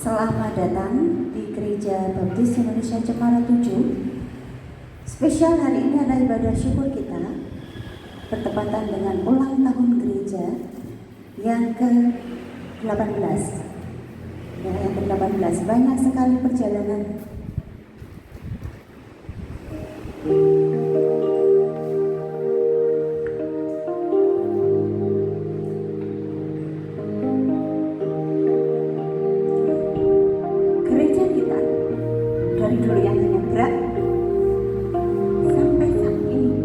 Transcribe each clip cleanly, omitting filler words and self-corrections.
Selamat datang di Gereja Baptis Indonesia Cemara 7. Spesial hari ini adalah ibadah syukur kita bertepatan dengan ulang tahun gereja yang ke-18. Yang ke-18, banyak sekali perjalanan. Gereja kita dari dulu yang hanya gerak sampai saat ini.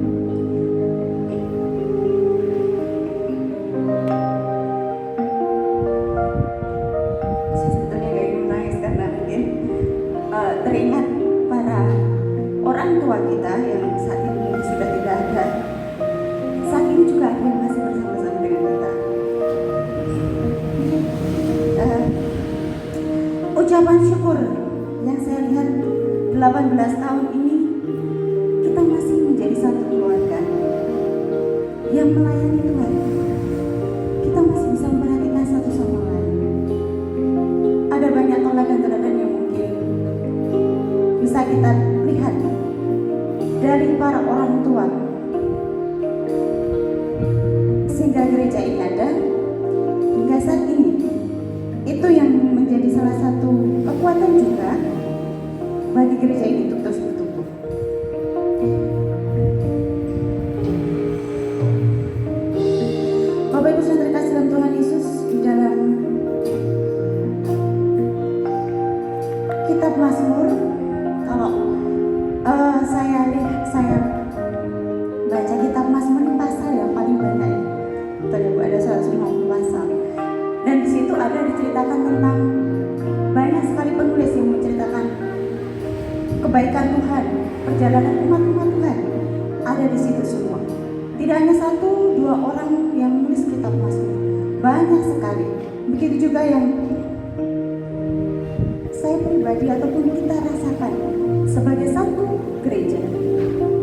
Saya sebetulnya gak ingin menangis karena mungkin teringat para orang tua kita yang saat ini sudah tidak ada. Saat ini juga ada yang masih bersama-sama dengan kita. Ucapan syukur yang saya lihat 18 tahun ini, kita masih menjadi satu keluarga yang melayani Tuhan. Kita masih bisa memperhatikan satu sama lain. Ada banyak teladan-teladan yang mungkin bisa kita lihat dari para orang tua sehingga gereja ini ada hingga saat ini. Itu yang menjadi salah satu kekuatan juga bagi gereja ini untuk terus bertumbuh. Bapak Ibu Saudara terkasih dalam Tuhan Yesus, di dalam kitab Mazmur, kalau saya baca kitab Mazmur ini pasal yang paling banyak. Tadi ada 150 pasal. Dan di situ ada diceritakan tentang banyak sekali penulis yang menceritakan kebaikan Tuhan, perjalanan umat-umat Tuhan ada di situ semua. Tidak hanya 1-2 orang yang menulis kitab Mazmur, banyak sekali. Begitu juga yang saya pribadi ataupun kita rasakan sebagai satu gereja,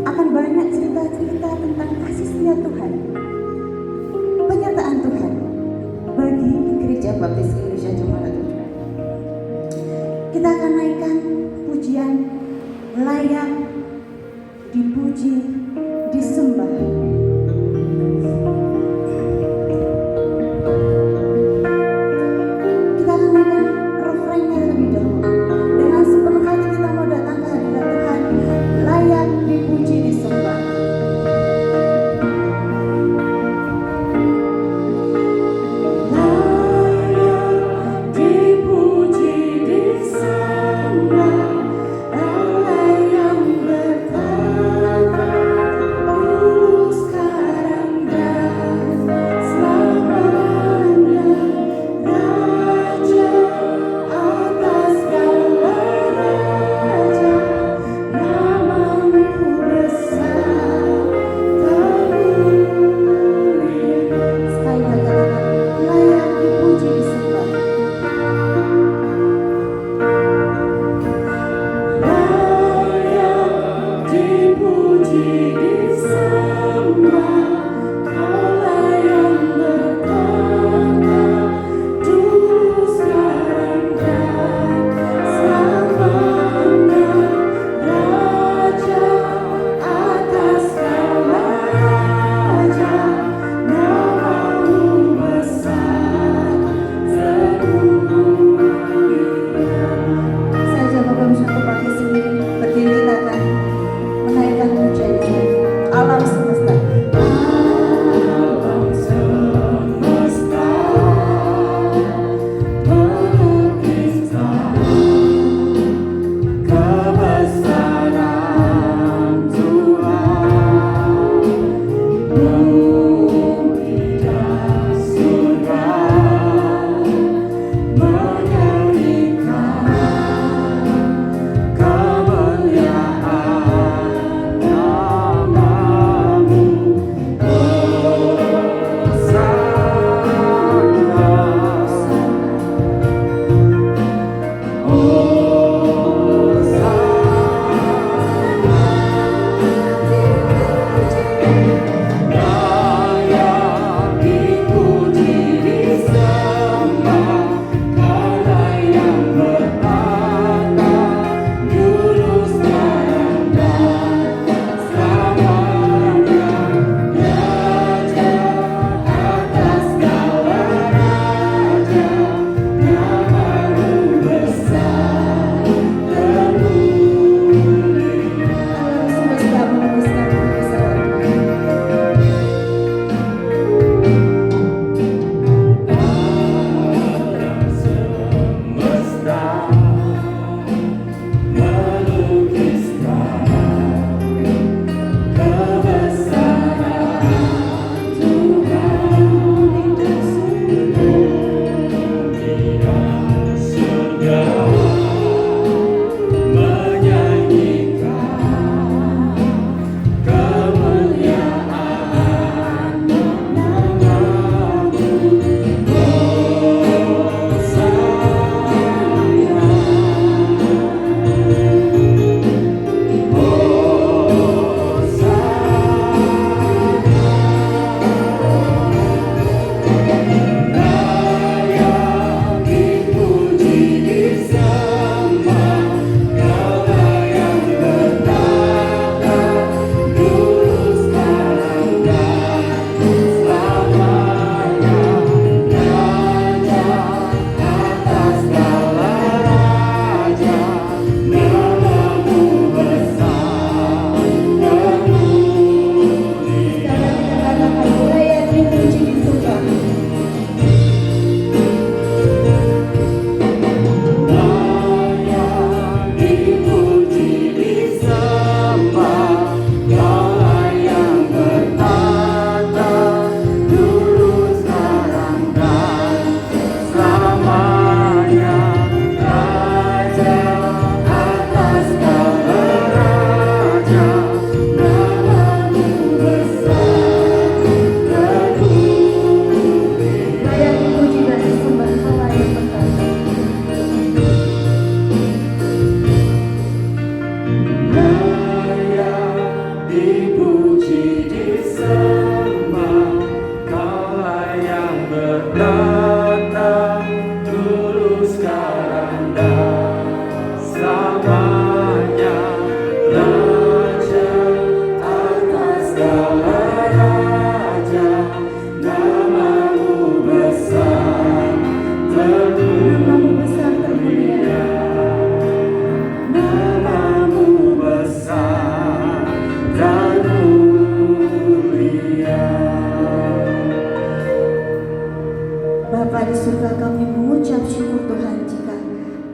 akan banyak cerita-cerita tentang kasih setia Tuhan, penyertaan Tuhan bagi Gereja Baptis Indonesia Cemara 7. Kita akan naikkan pujian layak dipuji, disembah. Kita akan naikkan refrainnya terlebih dahulu. Dengan sepenuh hati kita mau datang ke hadirat Tuhan, layak dipuji, disembah. Allah yang berkata, tulus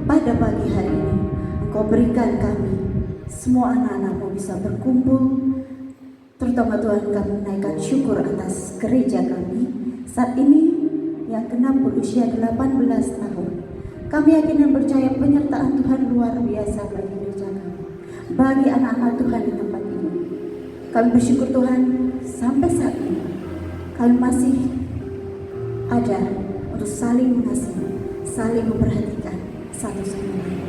pada pagi hari ini Engkau berikan kami semua anak-anak-Mu bisa berkumpul, terutama Tuhan kami menaikkan syukur atas gereja kami saat ini yang genap berusia 18 tahun. Kami yakin dan percaya penyertaan Tuhan luar biasa bagi gereja kami, bagi anak-anak Tuhan di tempat ini. Kami bersyukur Tuhan sampai saat ini kami masih ada untuk saling mengasihi, saling memperhatikan satu sama lain.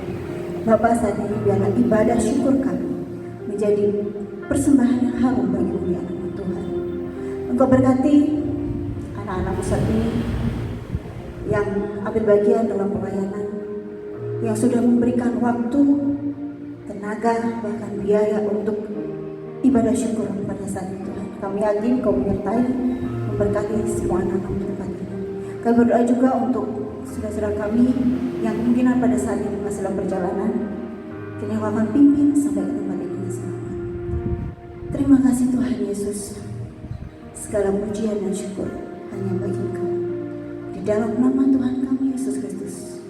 Bapak, saat ini biarlah ibadah syukur kami menjadi persembahan yang harum bagi mulia nama Tuhan. Engkau berkati anak-anak saat ini yang ambil bagian dalam pelayanan, yang sudah memberikan waktu, tenaga, bahkan biaya untuk ibadah syukur pada saat itu. Kami yakin Kau menyertai, memberkati semua anak-anak di tempat ini. Kami berdoa juga untuk saudara-saudara kami yang kemungkinan pada saat ini masih dalam perjalanan, kiranya Kau akan pimpin sampai ke tempat ini dengan selamat. Terima kasih Tuhan Yesus. Segala pujian dan syukur hanya bagi Engkau. Di dalam nama Tuhan kami Yesus Kristus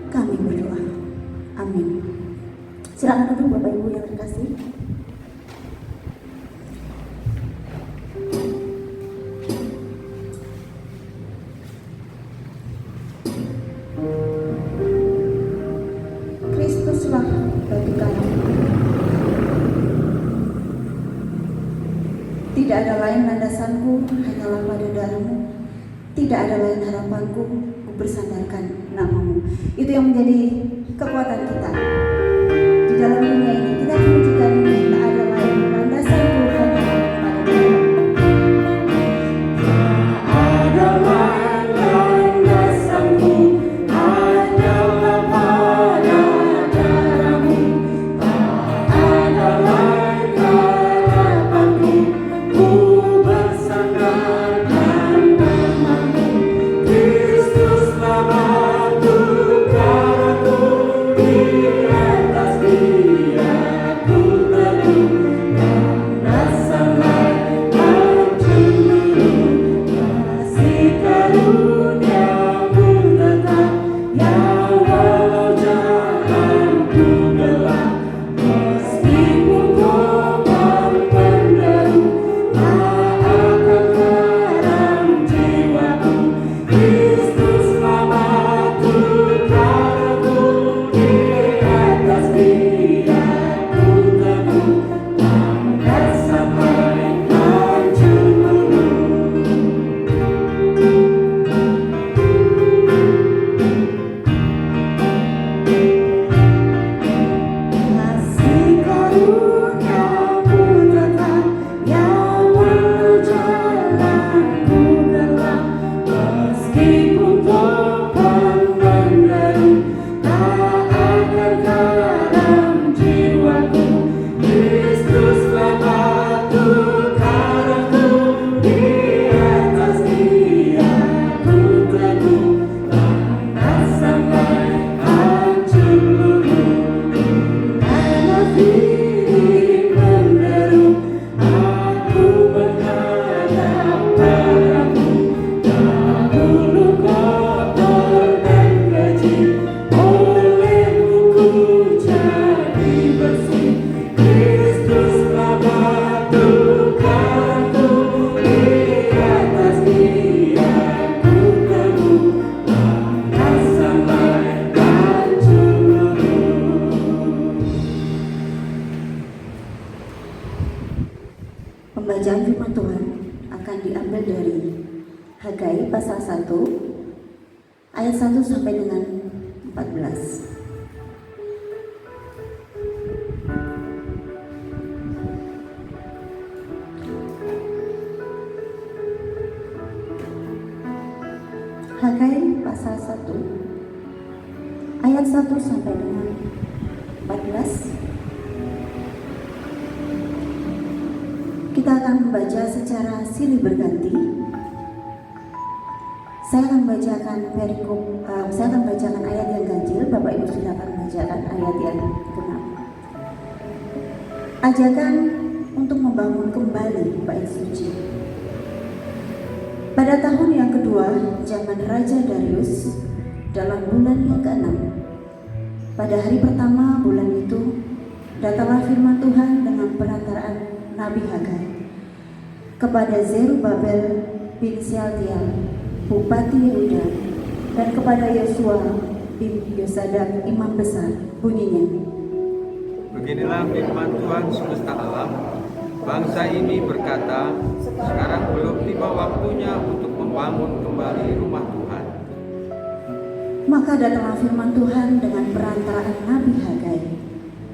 kami berdoa. Amin. Silakan duduk Bapak Ibu yang terkasih. Kristuslah batu kayu. Tidak ada lain landasanku, hanyalah pada darah-Mu. Tidak ada lain harapanku, ku bersandarkan nama-Mu. Itu yang menjadi kekuatan kita di dalam dunia ini. Kita menunjukkan ini, tak ada lain landasanku, hanyalah pada darah-Mu. Pembacaan firman Tuhan akan diambil dari Hagai pasal 1 ayat 1 sampai dengan 14. Hagai pasal 1 ayat 1 sampai dengan 14. Kita akan membaca secara silih berganti. Saya akan bacakan ayat yang ganjil, Bapak Ibu silakan membacakan ayat yang genap. Ajakan untuk membangun kembali bait suci. Pada tahun yang kedua zaman Raja Darius, dalam bulan yang ke-6, Pada hari pertama bulan itu, datanglah firman Tuhan dengan perantaraan Nabi Hagai kepada Zerubabel bin Shealtiel, Bupati Yehuda, dan kepada Yosua bin Yosadak, Imam Besar, bunyinya. Beginilah firman Tuhan semesta alam. Bangsa ini berkata, sekarang belum tiba waktunya untuk membangun kembali rumah Tuhan. Maka datanglah firman Tuhan dengan perantaraan Nabi Hagai,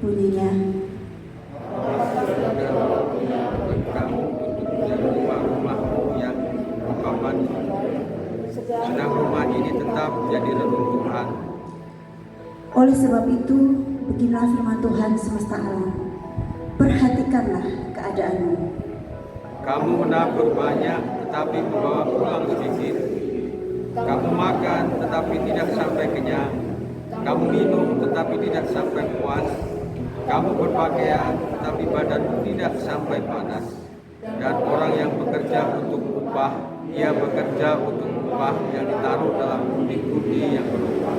bunyinya, kamu untuk menjadi rumah-rumahmu yang berpapan, sedang rumah ini tetap jadi reruntuhan. oleh sebab itu, beginilah firman Tuhan semesta alam, perhatikanlah keadaanmu. Kamu menabur banyak tetapi membawa pulang sedikit. Kamu makan tetapi tidak sampai kenyang. Kamu minum tetapi tidak sampai puas. Kamu berpakaian tetapi badanmu tidak sampai panas. Dan orang yang bekerja untuk upah, ia bekerja untuk upah yang ditaruh dalam gundi-gundi yang berubah.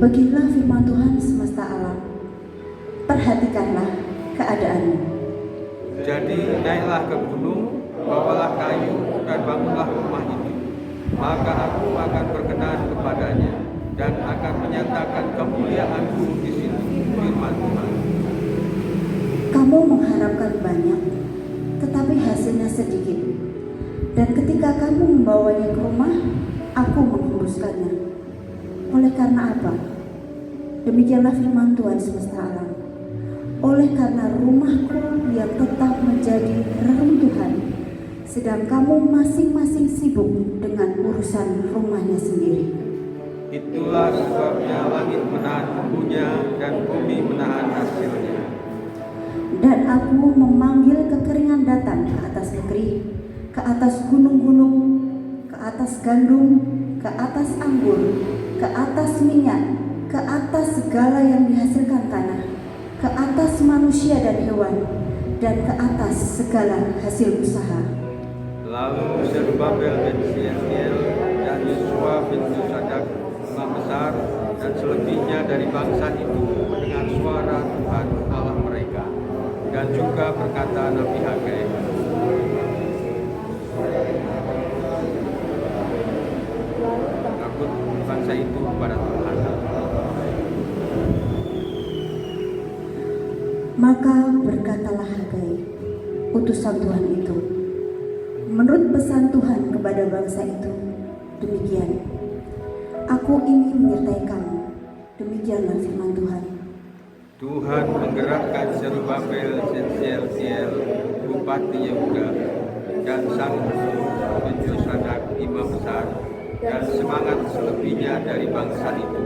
Beginilah firman Tuhan semesta alam, perhatikanlah keadaanmu. Jadi naiklah ke gunung, bawalah kayu dan bangunlah rumah itu. Maka aku akan berkenan kepadanya dan akan menyatakan kemuliaanku di situ, firman Tuhan. Kamu mengharapkan banyak, tetapi hasilnya sedikit. Dan ketika kamu membawanya ke rumah, aku menghembuskannya. Oleh karena apa? Demikianlah firman Tuhan semesta alam. Oleh karena rumahku yang tetap menjadi reruntuhan, sedang kamu masing-masing sibuk dengan urusan rumahnya sendiri. Itulah sebabnya langit menahan embunnya dan bumi menahan hasilnya. Dan aku memanggil kekeringan datang ke atas negeri, ke atas gunung-gunung, ke atas gandum, ke atas anggur, ke atas minyak, ke atas segala yang dihasilkan tanah, ke atas manusia dan hewan, dan ke atas segala hasil usaha. Lalu Zerubabel bin Shealtiel dan Yosua bin Yosadak, imam besar, dan selebihnya dari bangsa itu mendengar suara Tuhan Allah mereka, dan juga berkata Nabi Hagai, takut bangsa itu kepada Tuhan. Maka berkatalah Hagai, utusan Tuhan itu, menurut pesan Tuhan kepada bangsa itu, demikian, aku ingin menyertai kamu. Demikianlah firman Tuhan. Tuhan menggerakkan Zerubabel bin Shealtiel, Bupati Yehuda, dan sang bin Yosadak, imam besar, dan semangat selebihnya dari bangsa itu.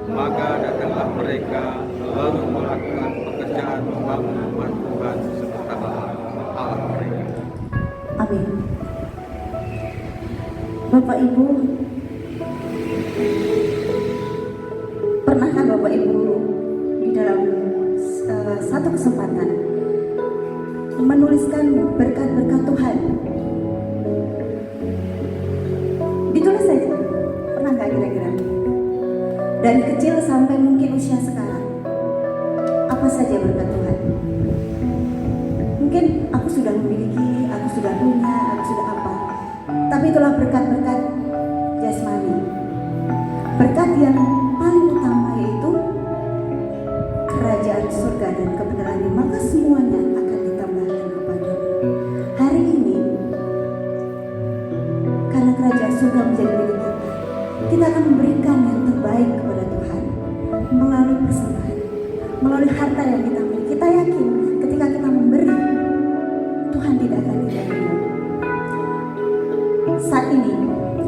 Maka datanglah mereka lalu melakukan pekerjaan membangun rumah Tuhan semesta Allah mereka. Amin. Bapak Ibu, pernahkah Bapak Ibu di dalam satu kesempatan menuliskan berkat-berkat Tuhan? Ditulis saja, pernah nggak kira-kira? Dari kecil sampai mungkin usia sekarang, apa saja berkat Tuhan? Mungkin aku sudah memiliki, aku sudah punya, aku sudah apa. Tapi itulah berkat-berkat jasmani. Berkat yang paling utama yaitu kerajaan surga dan kebenarannya, maka semuanya akan ditambahkan kepadamu. Hari ini, karena kerajaan surga menjadi milik kita akan memberikan yang terbaik kepada Tuhan melalui persembahan, melalui harta yang kita miliki. Kita yakin ketika kita memberi, Tuhan tidak akan tinggal diam. Saat ini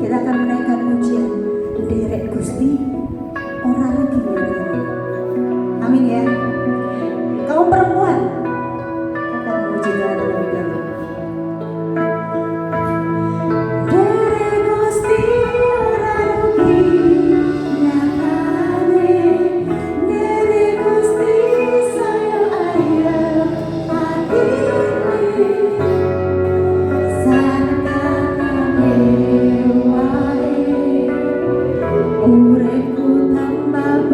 kita akan menaikkan pujian Derek Gusti Ora Lagi Nyadari. Amin ya. Kaum perempuan akan memuji Tuhan terlebih dahulu. Derek Gusti Ora Lagi Nyadari, Derek Gusti saya ayah hati uripku tambah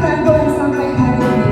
penyertaan Tuhan sampai hari ini.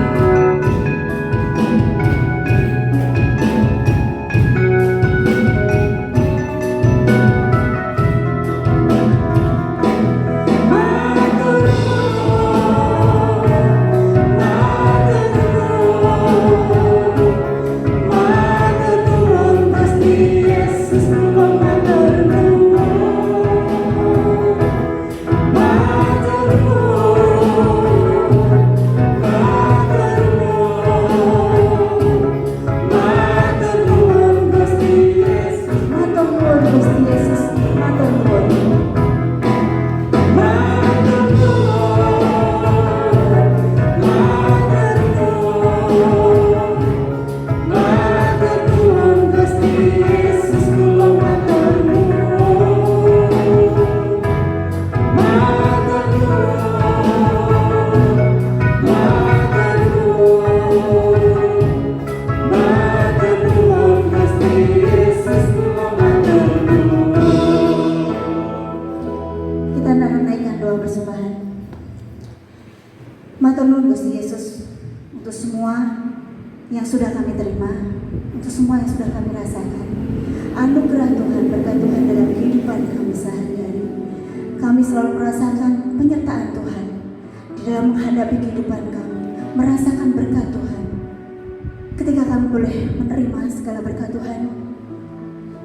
Matur nuwun Gusti Yesus untuk semua yang sudah kami terima, untuk semua yang sudah kami rasakan. Anugerah Tuhan, berkat Tuhan dalam kehidupan kami sehari-hari. Kami selalu merasakan penyertaan Tuhan di dalam menghadapi kehidupan kami, merasakan berkat Tuhan. Ketika kami boleh menerima segala berkat Tuhan,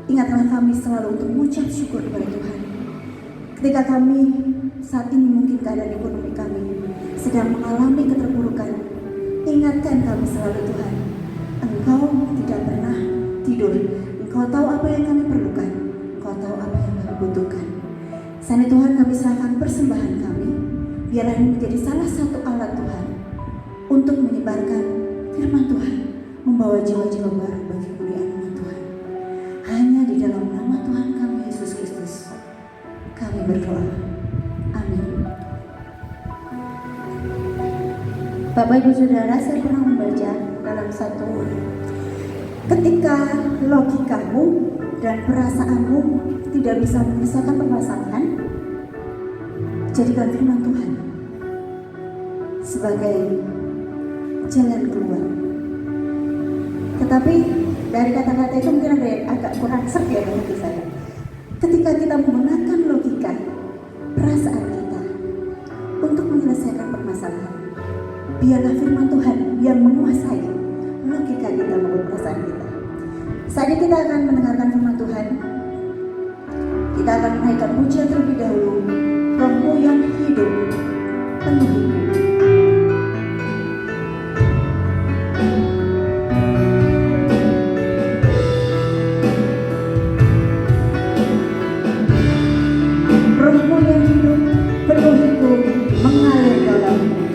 ingatlah kami selalu untuk mengucap syukur kepada Tuhan. Ketika kami saat ini mungkin keadaan ekonomi kami sedang mengalami keterpurukan, ingatkan kami selalu Tuhan, Engkau tidak pernah tidur. Engkau tahu apa yang kami perlukan, Engkau tahu apa yang kami butuhkan. Saat ini Tuhan, kami serahkan persembahan kami, biarlah ini menjadi salah satu alat Tuhan untuk menyebarkan firman Tuhan, membawa jiwa-jiwa baru bagi kemuliaan nama Tuhan. Hanya di dalam nama Tuhan kami Yesus Kristus kami berdoa. Amin. Bapak Ibu Saudara, saya pernah membaca dalam satu, ketika logikamu dan perasaanmu tidak bisa menyelesaikan permasalahan, jadikan firman Tuhan sebagai jalan keluar. Tetapi dari kata-kata itu mungkin ada yang agak kurang serg ya bagi saya. Ketika kita menggunakan logika, perasaan kita untuk menyelesaikan permasalahan, biarlah firman Tuhan yang menguasai logika kita maupun perasaan kita. Saat ini kita akan mendengarkan firman Tuhan. Kita akan menaikkan pujian terlebih dahulu, Rohmu yang hidup penuhiku. Rohmu yang hidup penuhiku, mengalir dalamku.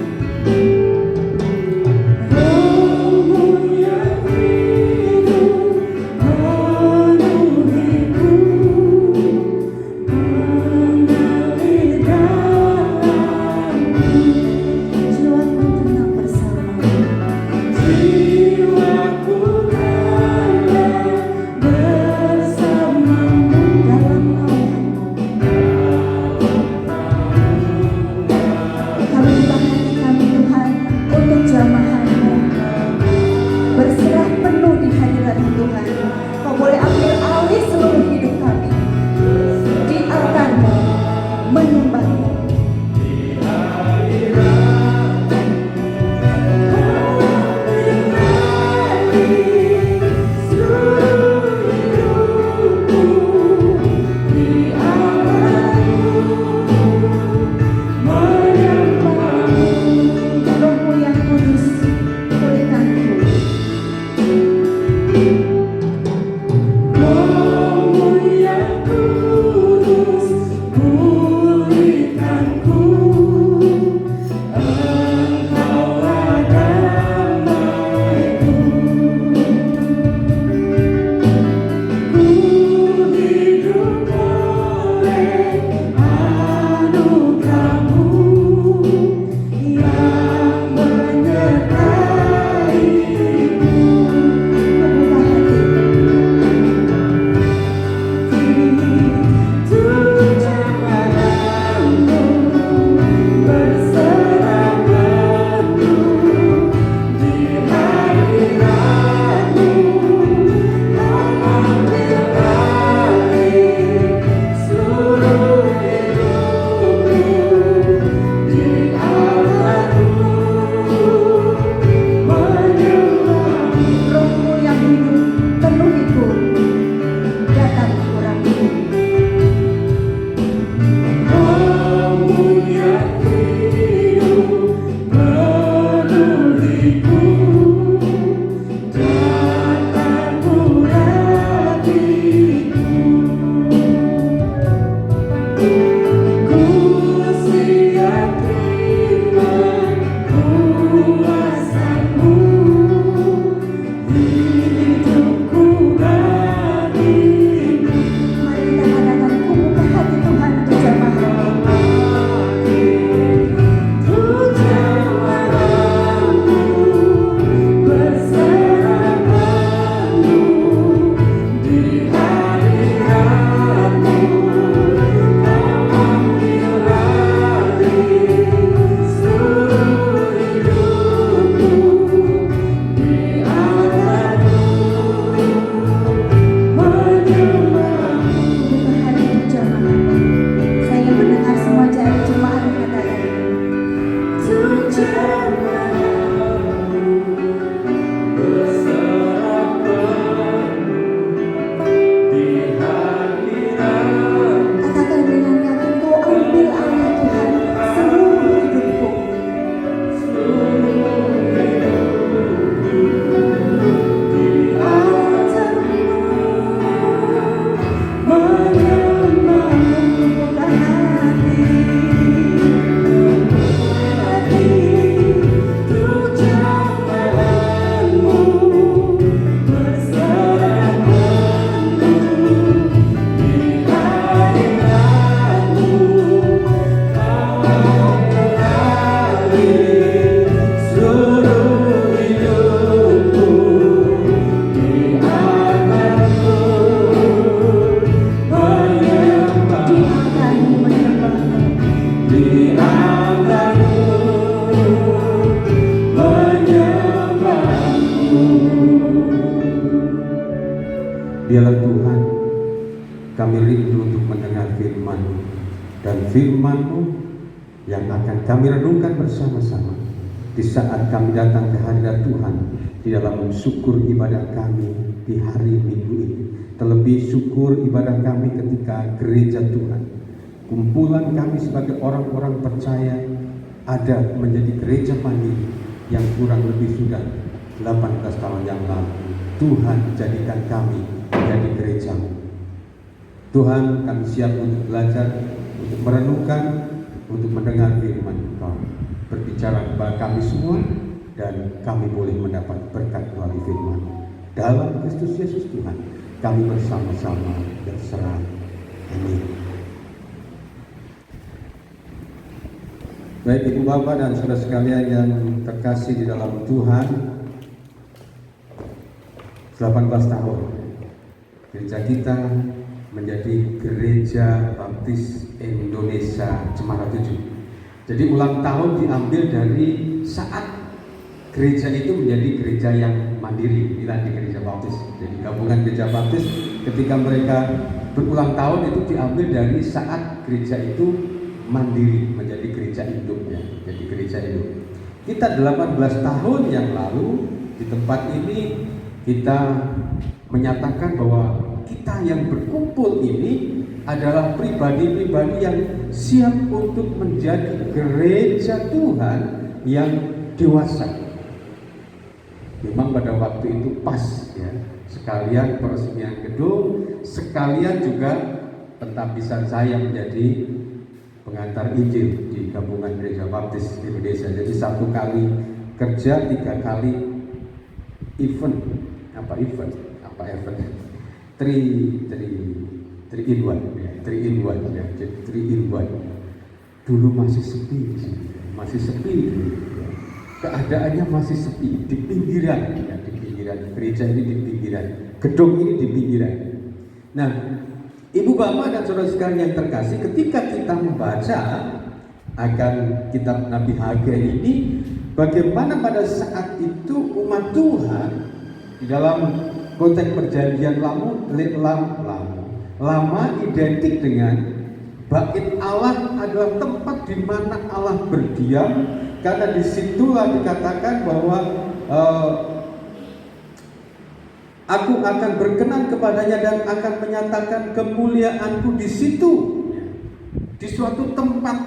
Biarlah Tuhan, kami rindu untuk mendengar firman-Mu, dan firman-Mu yang akan kami renungkan bersama-sama di saat kami datang ke hadirat Tuhan di dalam syukur ibadah kami di hari Minggu ini. Terlebih syukur ibadah kami ketika gereja Tuhan, kumpulan kami sebagai orang-orang percaya ada menjadi gereja mandiri yang kurang lebih sudah 18 tahun yang lalu. Tuhan jadikan kami menjadi gereja-Mu. Tuhan, kami siap untuk belajar, untuk merenungkan, untuk mendengar firman Engkau berbicara kepada kami semua, dan kami boleh mendapat berkat melalui firman. Dalam Kristus Yesus Tuhan, kami bersama-sama berserah. Amin. Baik Ibu Bapak dan saudara sekalian yang terkasih di dalam Tuhan, 18 tahun gereja kita menjadi Gereja Baptis Indonesia Cemara 7. Jadi ulang tahun diambil dari saat gereja itu menjadi gereja yang mandiri, inilah di Gereja Baptis. Jadi gabungan Gereja Baptis ketika mereka berulang tahun itu diambil dari saat gereja itu mandiri menjadi gereja induk, ya. Jadi gereja induk. Kita 18 tahun yang lalu di tempat ini kita menyatakan bahwa kita yang berkumpul ini adalah pribadi-pribadi yang siap untuk menjadi gereja Tuhan yang dewasa. Memang pada waktu itu pas, ya, sekalian peresmian gedung, sekalian juga pentabisan saya menjadi pengantar Injil di gabungan Gereja Baptis Indonesia. Jadi 1 kali kerja, 3 kali event. Apa event? 3 in 1, ya. 3 in 1, ya. Jadi 3 in 1. Dulu masih sepi di sini, masih sepi dulu, ya. Keadaannya masih sepi di pinggiran, ya, di pinggiran gereja ini, di pinggiran gedung ini, di pinggiran. Nah, Ibu Bapak dan saudara sekalian yang terkasih, ketika kita membaca akan kitab Nabi Hagai ini, bagaimana pada saat itu umat Tuhan di dalam konteks perjanjian lama identik dengan Bait Allah adalah tempat di mana Allah berdiam, karena disitulah dikatakan bahwa aku akan berkenan kepadanya dan akan menyatakan kemuliaanku di situ, di suatu tempat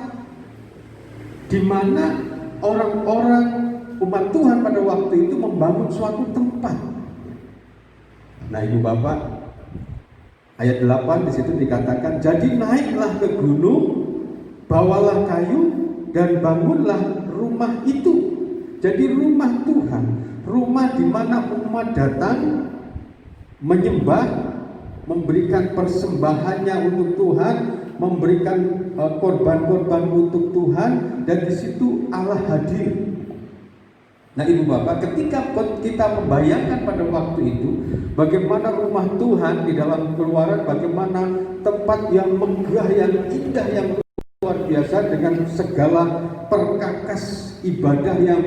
di mana orang-orang umat Tuhan pada waktu itu membangun suatu tempat. Nah, Ibu Bapak, ayat 8 di situ dikatakan, jadi naiklah ke gunung, bawalah kayu dan bangunlah rumah itu. Jadi rumah Tuhan, rumah di mana umat datang menyembah, memberikan persembahannya untuk Tuhan, memberikan korban-korban untuk Tuhan, dan di situ Allah hadir. Nah, Ibu Bapak, ketika kita membayangkan pada waktu itu bagaimana rumah Tuhan di dalam Keluaran, bagaimana tempat yang megah, yang indah, yang luar biasa dengan segala perkakas ibadah yang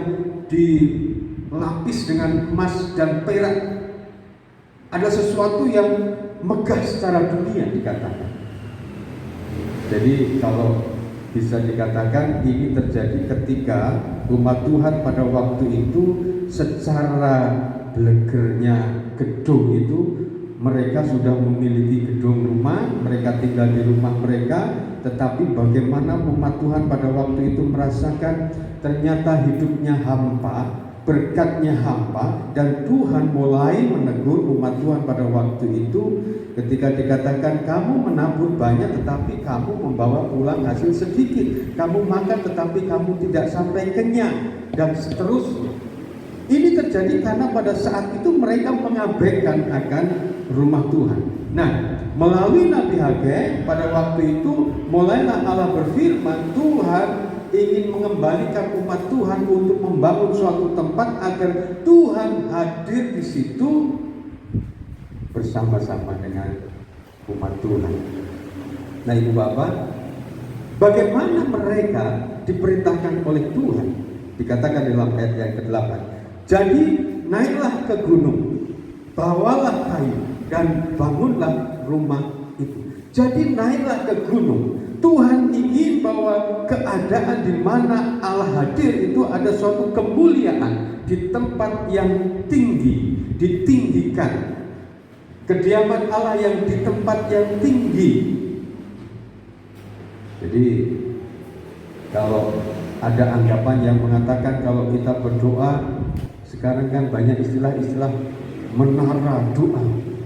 dilapis dengan emas dan perak, ada sesuatu yang megah secara dunia dikatakan. Jadi kalau bisa dikatakan ini terjadi ketika umat Tuhan pada waktu itu secara blegernya gedung itu, mereka sudah memiliki gedung rumah, mereka tinggal di rumah mereka, tetapi bagaimana umat Tuhan pada waktu itu merasakan ternyata hidupnya hampa, berkatnya hampa, dan Tuhan mulai menegur umat Tuhan pada waktu itu ketika dikatakan kamu menabur banyak tetapi kamu membawa pulang hasil sedikit, kamu makan tetapi kamu tidak sampai kenyang, dan seterusnya. Ini terjadi karena pada saat itu mereka mengabaikan akan rumah Tuhan. Nah, melalui Nabi Hagai pada waktu itu mulailah Allah berfirman, Tuhan ingin mengembalikan umat Tuhan untuk membangun suatu tempat agar Tuhan hadir di situ bersama-sama dengan umat Tuhan. Nah, Ibu Bapak, bagaimana mereka diperintahkan oleh Tuhan? Dikatakan dalam ayat yang ke-8, jadi naiklah ke gunung, bawalah kayu dan bangunlah rumah itu. Jadi naiklah ke gunung. Tuhan ingin bahwa keadaan di mana Allah hadir itu ada suatu kemuliaan di tempat yang tinggi, ditinggikan. Kediaman Allah yang di tempat yang tinggi. Jadi kalau ada anggapan yang mengatakan kalau kita berdoa, sekarang kan banyak istilah-istilah menara doa.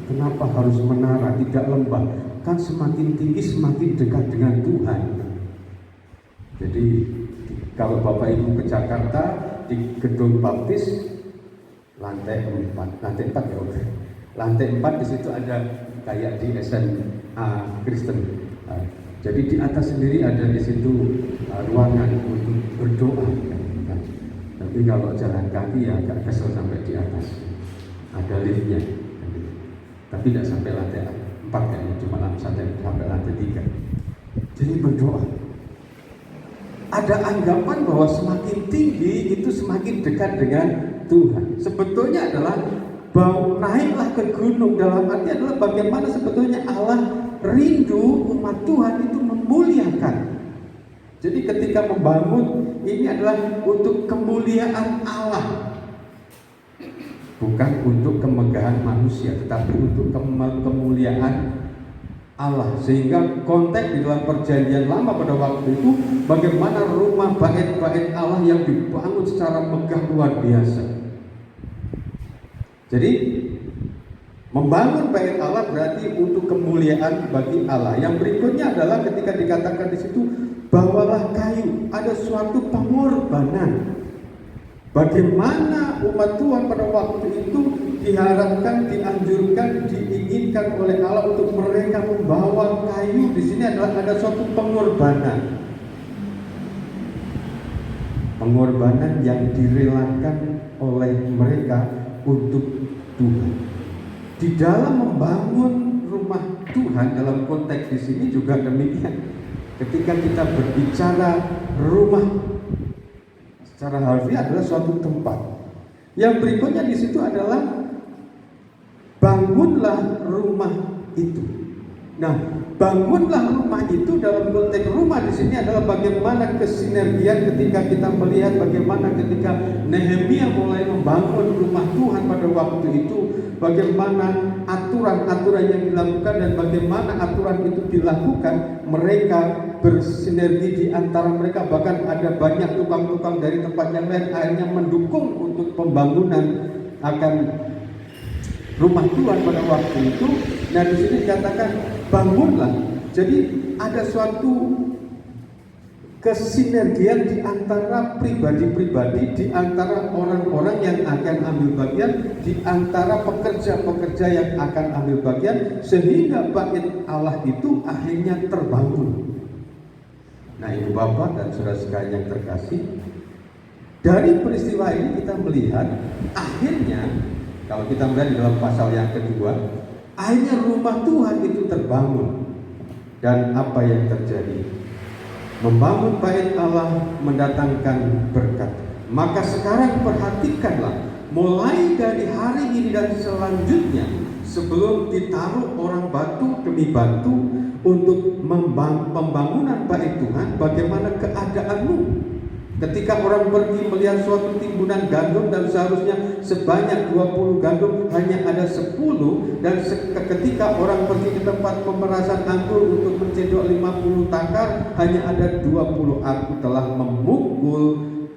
Kenapa harus menara, tidak lembah? Kan semakin tinggi semakin dekat dengan Tuhan. Jadi kalau Bapak Ibu ke Jakarta di gedung baptis lantai 4 ya oke. Lantai 4 di situ ada kayak di SMA Kristen. Jadi di atas sendiri ada di situ ruangan untuk berdoa. Tapi kalau jalan kaki ya agak kesel sampai di atas. Ada liftnya. Tapi tidak sampai lantai 4 kayaknya, cuma sampai lantai 3. Jadi berdoa. Ada anggapan bahwa semakin tinggi itu semakin dekat dengan Tuhan. Sebetulnya adalah bahwa naiklah ke gunung, dalam arti adalah bagaimana sebetulnya Allah rindu umat Tuhan itu memuliakan. Jadi ketika membangun ini adalah untuk kemuliaan Allah, bukan untuk kemegahan manusia, tetapi untuk kemuliaan Allah. Sehingga konteks di dalam perjanjian lama pada waktu itu bagaimana rumah bait-bait Allah yang dibangun secara megah luar biasa. Jadi membangun bait Allah berarti untuk kemuliaan bagi Allah. Yang berikutnya adalah ketika dikatakan di situ bawalah kayu, ada suatu pengorbanan. Bagaimana umat Tuhan pada waktu itu diharapkan, dianjurkan, diinginkan oleh Allah untuk mereka membawa kayu. Di sini adalah ada suatu pengorbanan. Pengorbanan yang direlakan oleh mereka untuk Tuhan. Di dalam membangun rumah Tuhan dalam konteks di sini juga demikian. Ketika kita berbicara rumah secara harfiah adalah suatu tempat. Yang berikutnya di situ adalah bangunlah rumah itu. Nah, bangunlah rumah itu dalam konteks rumah di sini adalah bagaimana kesinergian ketika kita melihat bagaimana ketika Nehemia mulai membangun rumah Tuhan pada waktu itu, bagaimana aturan-aturan yang dilakukan dan bagaimana aturan itu dilakukan, mereka bersinergi di antara mereka, bahkan ada banyak tukang-tukang dari tempat yang lain akhirnya mendukung untuk pembangunan akan rumah Tuhan pada waktu itu. Nah, di sini dikatakan bangunlah. Jadi ada suatu kesinergian di antara pribadi-pribadi, di antara orang-orang yang akan ambil bagian, di antara pekerja-pekerja yang akan ambil bagian, sehingga bait Allah itu akhirnya terbangun. Nah, Ibu Bapak dan saudara sekalian yang terkasih, dari peristiwa ini kita melihat akhirnya, kalau kita melihat di dalam pasal yang kedua, akhirnya rumah Tuhan itu terbangun. Dan apa yang terjadi? Membangun bait Allah mendatangkan berkat. Maka sekarang perhatikanlah, mulai dari hari ini dan selanjutnya, sebelum ditaruh orang batu demi batu untuk pembangunan bait Tuhan, bagaimana keadaanmu? Ketika orang pergi melihat suatu timbunan gandum dan seharusnya sebanyak 20 gandum hanya ada 10, dan ketika orang pergi ke tempat pemerasan anggur untuk mencedok 50 takar hanya ada 20, aku telah memukul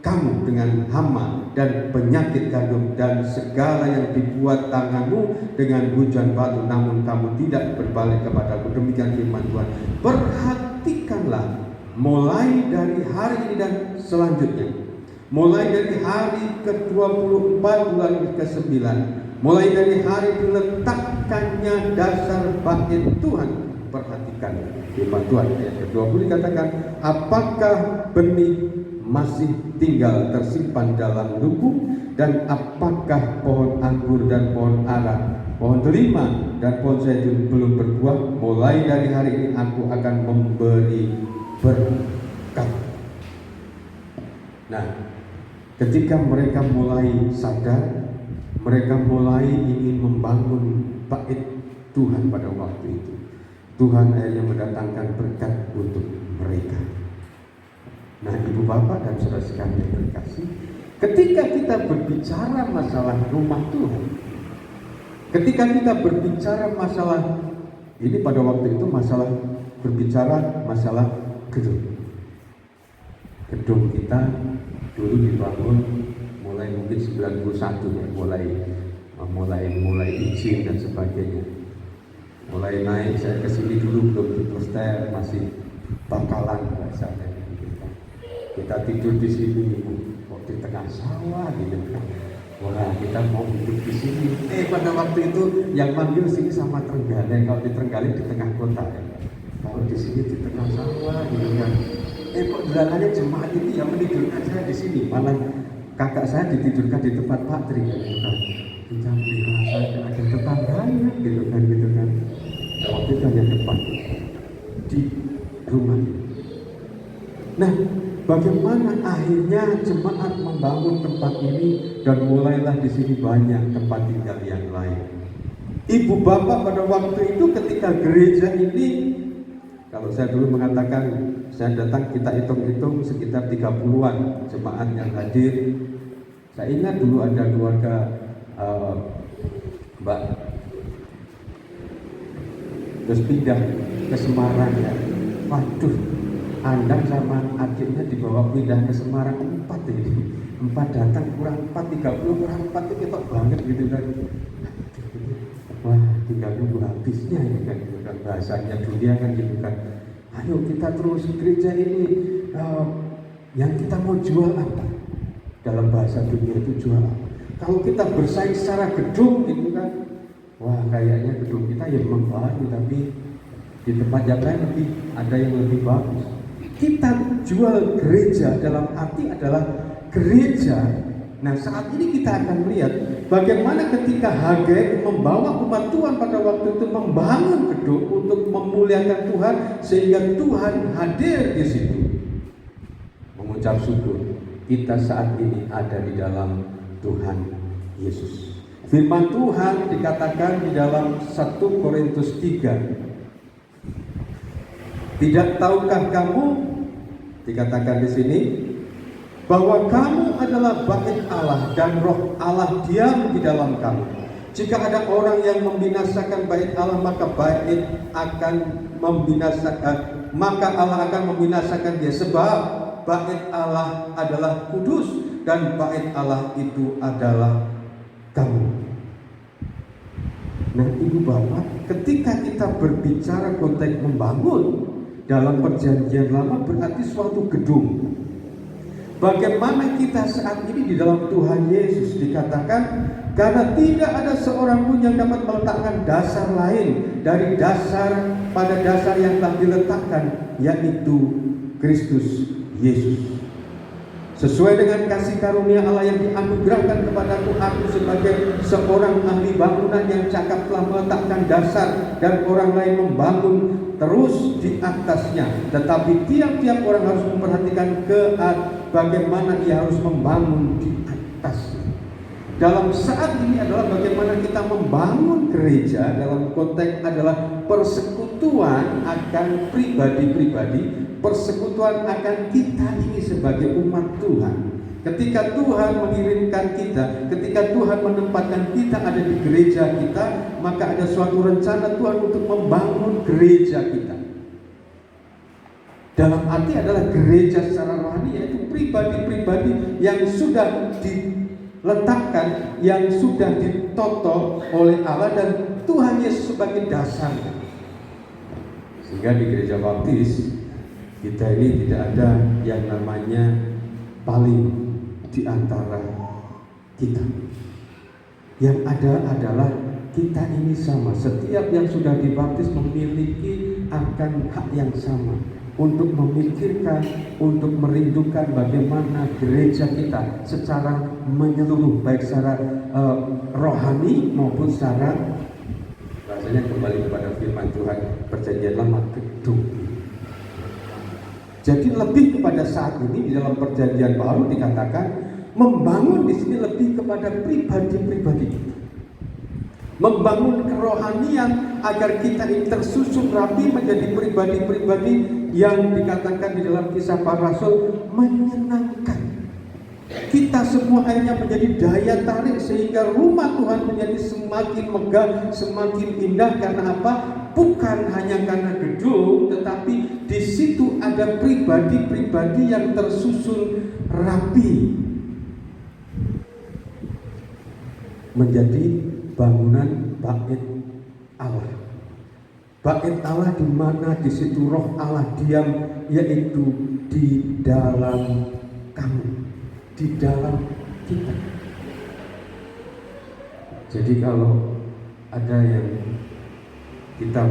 kamu dengan hama dan penyakit gandum dan segala yang dibuat tanganmu dengan hujan batu, namun kamu tidak berbalik kepadaku. Demikian firman Tuhan. Perhatikanlah, mulai dari hari ini dan selanjutnya, mulai dari hari ke-24 bulan ke-9, mulai dari hari diletakkannya dasar bait Tuhan. Perhatikan firman Tuhan ayat ke-20 dikatakan, apakah benih masih tinggal tersimpan dalam lubung, dan apakah pohon anggur dan pohon ara, pohon delima dan pohon zaitun belum berbuah? Mulai dari hari ini aku akan memberi berkat. Nah, ketika mereka mulai sadar, mereka mulai ingin membangun bait Tuhan pada waktu itu. Tuhan akhirnya mendatangkan berkat untuk mereka. Nah, ibu bapak dan saudara sekalian terkasih, ketika kita berbicara masalah rumah Tuhan, ketika kita berbicara masalah ini pada waktu itu berbicara masalah gedung. Gedung kita dulu dibangun mulai mungkin 91 ya, mulai izin dan sebagainya. Mulai naik, saya kesini dulu belum dipostel, masih bakalan bahasanya gitu kan. Kita tidur di sini kok di tengah sawah gitu kan. Wah, kita mau hidup di sini. Pada waktu itu yang manggil sini sama Trenggalek. Kalau di Trenggalek di tengah kota ya. Kalau di sini di tengah sawah gitu kan. Kok belakangnya jemaat ini yang menidurkan saya di sini. Malah kakak saya ditidurkan di tempat Pak Tri gitu kan. Kita merasa ada tetangganya gitu kan. Nah, waktu itu hanya depan di rumah. Nah, bagaimana akhirnya jemaat membangun tempat ini dan mulailah di sini banyak tempat tinggal yang lain. Ibu bapak pada waktu itu ketika gereja ini, kalau saya dulu mengatakan saya datang, kita hitung-hitung sekitar 30-an jemaat yang hadir. Saya ingat dulu ada keluarga Mbak terus pindah ke Semarang ya. Waduh, Andang sama adiknya dibawa pindah ke Semarang 4 ini. 4 datang kurang 4, 30 kurang 4 itu ketok banget gitu kan. Wah, tinggal nunggu habisnya ini kan gitu kan, bahasanya dunia kan gitu kan. Ayo kita terus gereja ini yang kita mau jual apa? Dalam bahasa dunia itu jual apa? Kalau kita bersaing secara gedung gitu kan, wah kayaknya gedung kita ya memang baru, tapi di tempat yang lain ada yang lebih bagus. Kita jual gereja dalam arti adalah gereja. Nah, saat ini kita akan melihat bagaimana ketika HGM membawa umat Tuhan pada waktu itu membangun gedung untuk memuliakan Tuhan sehingga Tuhan hadir di situ. Mengucap syukur kita saat ini ada di dalam Tuhan Yesus. Firman Tuhan dikatakan di dalam 1 Korintus 3. Tidak tahukah kamu, dikatakan di sini, bahwa kamu adalah bait Allah dan roh Allah diam di dalam kamu. Jika ada orang yang membinasakan bait Allah, maka Allah akan membinasakan dia, sebab bait Allah adalah kudus dan bait Allah itu adalah kamu. Nah, ibu bapak, ketika kita berbicara konteks membangun dalam perjanjian lama berarti suatu gedung. Bagaimana kita saat ini di dalam Tuhan Yesus dikatakan, karena tidak ada seorang pun yang dapat meletakkan dasar lain dari dasar pada dasar yang telah diletakkan, yaitu Kristus Yesus. Sesuai dengan kasih karunia Allah yang dianugerahkan kepadaku, aku sebagai seorang ahli bangunan yang cakap telah meletakkan dasar dan orang lain membangun terus di atasnya. Tetapi tiap-tiap orang harus memperhatikan bagaimana ia harus membangun di atasnya. Dalam saat ini adalah bagaimana kita membangun gereja dalam konteks adalah persekutuan akan pribadi-pribadi, persekutuan akan kita ini sebagai umat Tuhan. Ketika Tuhan mengirimkan kita, ketika Tuhan menempatkan kita ada di gereja kita, maka ada suatu rencana Tuhan untuk membangun gereja kita. Dalam arti adalah gereja secara rohani, yaitu pribadi-pribadi yang sudah diletakkan, yang sudah ditoto oleh Allah dan Tuhan Yesus sebagai dasarnya. Sehingga di gereja baptis kita ini tidak ada yang namanya paling di antara kita. Yang ada adalah kita ini sama. Setiap yang sudah dibaptis memiliki akan hak yang sama untuk memikirkan, untuk merindukan bagaimana gereja kita secara menyeluruh, baik secara rohani maupun secara rasanya kembali kepada firman Tuhan perjanjian lama, gedung. Jadi lebih kepada saat ini di dalam perjanjian baru dikatakan membangun di sini lebih kepada pribadi-pribadi kita. membangun kerohanian agar kita ini tersusun rapi menjadi pribadi-pribadi yang dikatakan di dalam Kisah Para Rasul menyenangkan. Kita semua akhirnya menjadi daya tarik sehingga rumah Tuhan menjadi semakin megah, semakin indah. Karena apa? Bukan hanya karena gedung, tetapi di situ ada pribadi-pribadi yang tersusun rapi menjadi bangunan bait Allah. Bait Allah di mana di situ roh Allah diam, yaitu di dalam kamu, di dalam kita. Jadi kalau ada yang kita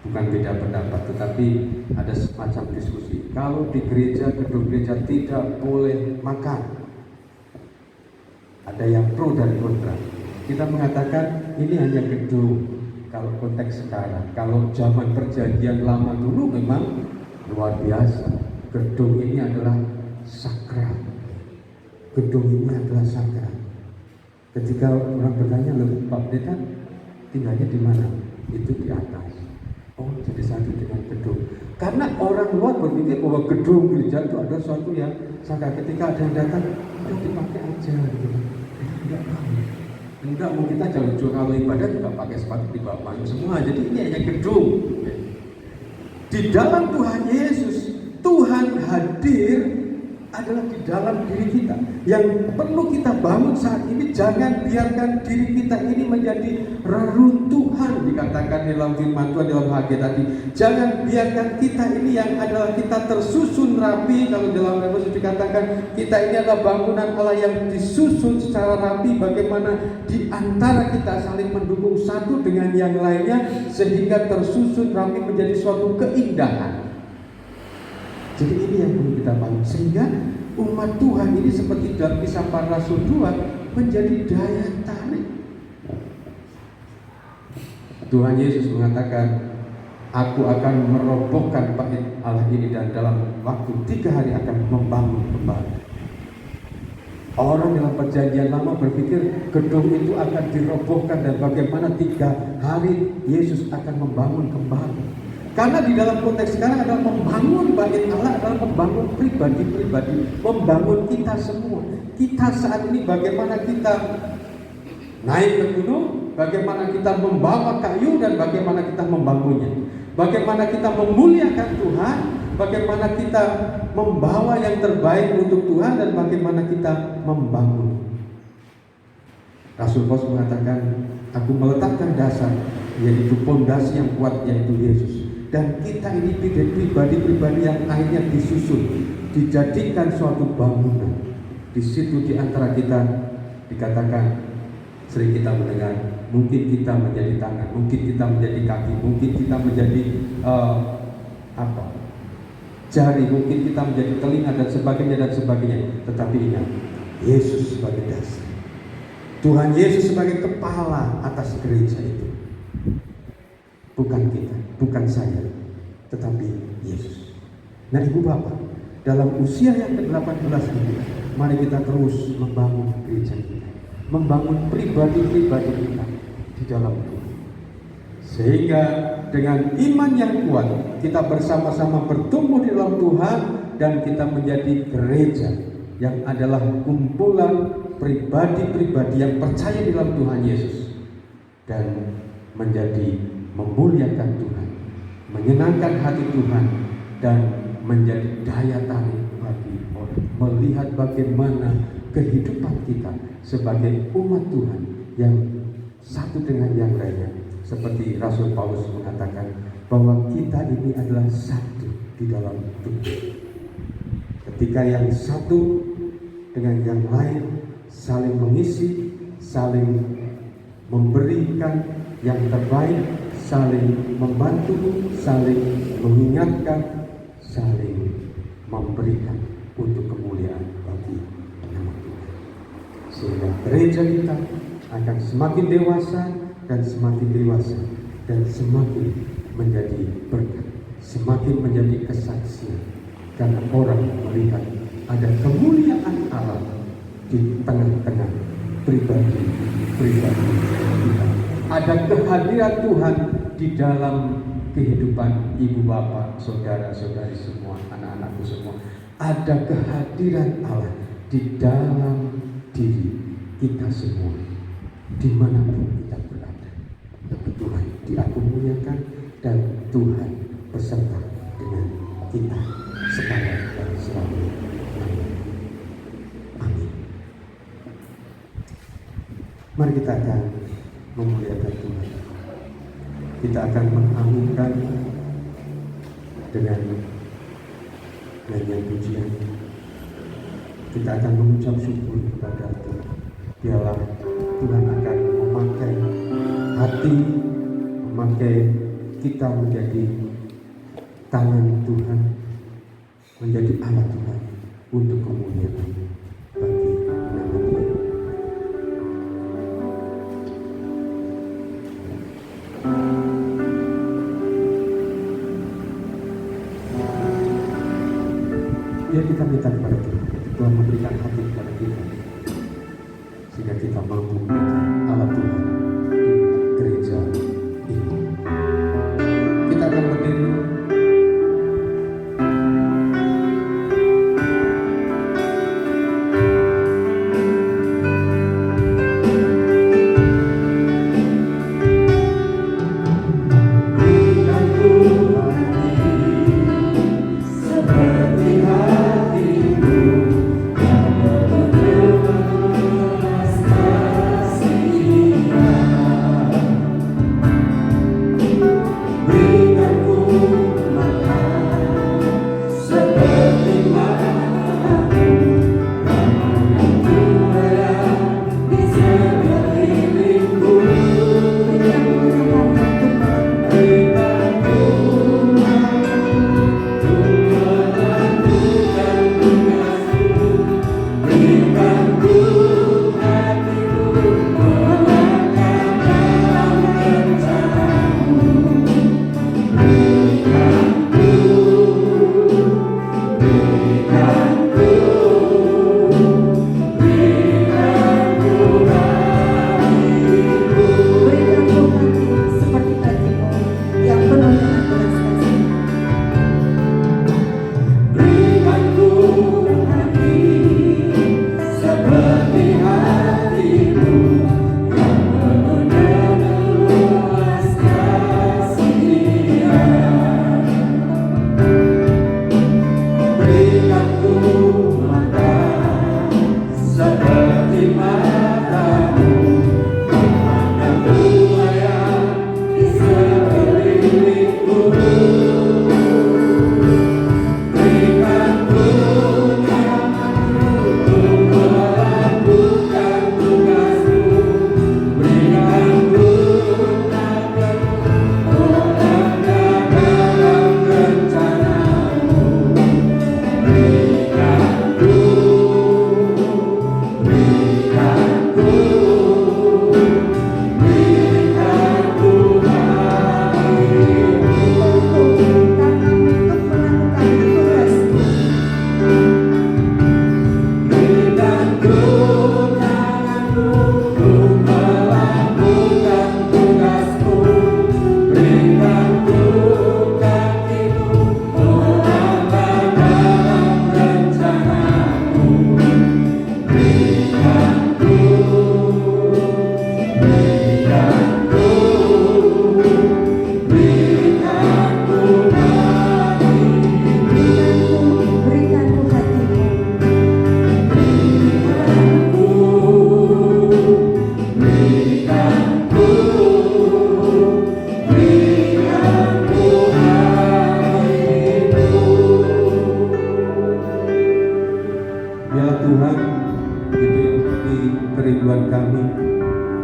bukan beda pendapat, tetapi ada semacam diskusi. Kalau di gereja, gedung gereja tidak boleh makan, ada yang pro dan kontra. Kita mengatakan ini hanya gedung. Kalau konteks sekarang, kalau zaman perjanjian lama dulu memang luar biasa. Gedung ini adalah sakral. Gedung ini adalah sakral. Ketika orang bertanya, "Loh, Pak Pendeta tinggalnya di mana?" Itu di atas. Oh, jadi satu dengan gedung. Karena orang luar berpikir bahwa gedung gereja itu ada sesuatu yang sakral. Ketika ada yang datang, dipakai aja gitu. Enggak tahu. Enggak, mau kita kalau ibadah juga pakai sepatu di bawah payung semua. Jadi ini hanya gedung. Di dalam Tuhan Yesus, Tuhan hadir adalah di dalam diri kita. Yang perlu kita bangun saat ini, jangan biarkan diri kita ini menjadi reruntuhan, dikatakan dalam firman Tuhan dalam HG tadi. Jangan biarkan kita ini yang adalah kita tersusun rapi. Kalau dalam Efesus dikatakan kita ini adalah bangunan Allah yang disusun secara rapi. Bagaimana di antara kita saling mendukung satu dengan yang lainnya sehingga tersusun rapi menjadi suatu keindahan. Jadi ini yang perlu kita bangun, sehingga umat Tuhan ini seperti dalam Kisah Para Rasul 2 menjadi daya tarik. Tuhan Yesus mengatakan, "Aku akan merobohkan bait Allah ini dan dalam waktu 3 hari akan membangun kembali." Orang dalam perjanjian lama berpikir gedung itu akan dirobohkan dan bagaimana 3 hari Yesus akan membangun kembali. Karena di dalam konteks sekarang adalah membangun bait Allah, adalah membangun pribadi-pribadi, membangun kita semua. Kita saat ini bagaimana kita naik ke gunung, bagaimana kita membawa kayu dan bagaimana kita membangunnya. Bagaimana kita memuliakan Tuhan, bagaimana kita membawa yang terbaik untuk Tuhan dan bagaimana kita membangun. Rasul Paulus mengatakan, "Aku meletakkan dasar, yaitu fondasi yang kuat, yaitu Yesus." Dan kita ini pribadi-pribadi yang akhirnya disusun, dijadikan suatu bangunan. Di situ di antara kita dikatakan, sering kita mendengar, mungkin kita menjadi tangan, mungkin kita menjadi kaki, mungkin kita menjadi jari, mungkin kita menjadi telinga dan sebagainya. Tetapi ingat, Yesus sebagai dasar. Tuhan Yesus sebagai kepala atas gereja itu. Bukan kita, bukan saya, tetapi Yesus. Nah, Ibu Bapak, dalam usia yang ke-18 ini, mari kita terus membangun gereja kita, membangun pribadi-pribadi kita di dalam Tuhan. Sehingga dengan iman yang kuat, kita bersama-sama bertumbuh di dalam Tuhan dan kita menjadi gereja yang adalah kumpulan pribadi-pribadi yang percaya di dalam Tuhan Yesus dan menjadi memuliakan Tuhan, menyenangkan hati Tuhan, dan menjadi daya tarik bagi orang melihat bagaimana kehidupan kita sebagai umat Tuhan yang satu dengan yang lainnya. Seperti Rasul Paulus mengatakan bahwa kita ini adalah satu di dalam Tuhan. Ketika yang satu dengan yang lain saling mengisi, saling memberikan yang terbaik, saling membantu, saling mengingatkan, saling memberikan untuk kemuliaan bagi nama Tuhan. Sehingga gereja kita akan semakin dewasa dan semakin dewasa dan semakin menjadi berkat, semakin menjadi kesaksian. Karena orang melihat ada kemuliaan Allah di tengah-tengah pribadi kita. Ada kehadiran Tuhan di dalam kehidupan ibu bapak, saudara-saudari semua, anak-anakku semua. Ada kehadiran Allah di dalam diri kita semua, dimanapun kita berada. Tuhan diagung-muliakan dan Tuhan beserta dengan kita sekarang dan selamanya. Amin. Mari kita akan memuliakan Tuhan. Kita akan mengaminkan dengan nyanyian pujian. Kita akan mengucap syukur kepada Tuhan. Biarlah Tuhan akan memakai hati, memakai kita menjadi tangan Tuhan, menjadi alat Tuhan untuk kemuliaan bagi nama Dia. Biar kita minta kepada Tuhan, Tuhan memberikan hati kepada kita, sehingga kita mampu menjadi alat Tuhan di gereja ini. Kita akan berdiri.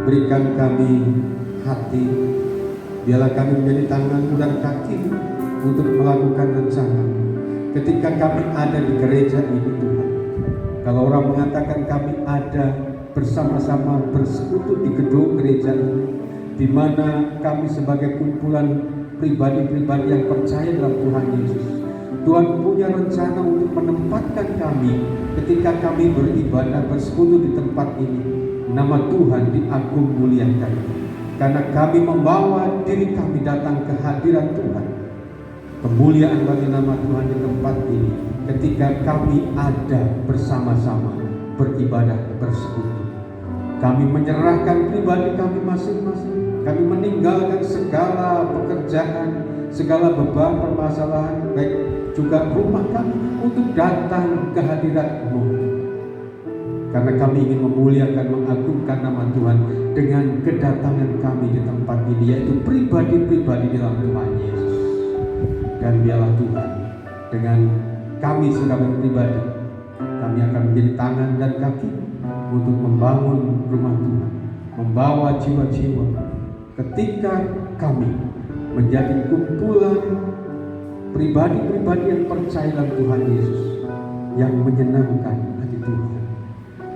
berikan kami hati, biarlah kami menjadi tangan dan kaki untuk melakukan rencana. Ketika kami ada di gereja ini Tuhan, kalau orang mengatakan kami ada bersama-sama bersekutu di gedung gereja ini, di mana kami sebagai kumpulan pribadi-pribadi yang percaya dalam Tuhan Yesus, Tuhan punya rencana untuk menempatkan kami ketika kami beribadah bersekutu di tempat ini. nama Tuhan diagung muliakan. Karena kami membawa diri kami datang ke hadirat Tuhan. Kemuliaan bagi nama Tuhan di tempat ini ketika kami ada bersama-sama beribadah bersekutu. Kami menyerahkan pribadi kami masing-masing. Kami meninggalkan segala pekerjaan, segala beban permasalahan, baik juga rumah kami, untuk datang ke hadirat-Mu. Karena kami ingin memuliakan, mengagungkan nama Tuhan dengan kedatangan kami di tempat ini, yaitu pribadi-pribadi dalam Tuhan Yesus. Dan biarlah Tuhan, dengan kami sebagai pribadi, kami akan menjadi tangan dan kaki untuk membangun rumah Tuhan, membawa jiwa-jiwa. Ketika kami menjadi kumpulan pribadi-pribadi yang percaya dalam Tuhan Yesus, yang menyenangkan hati Tuhan,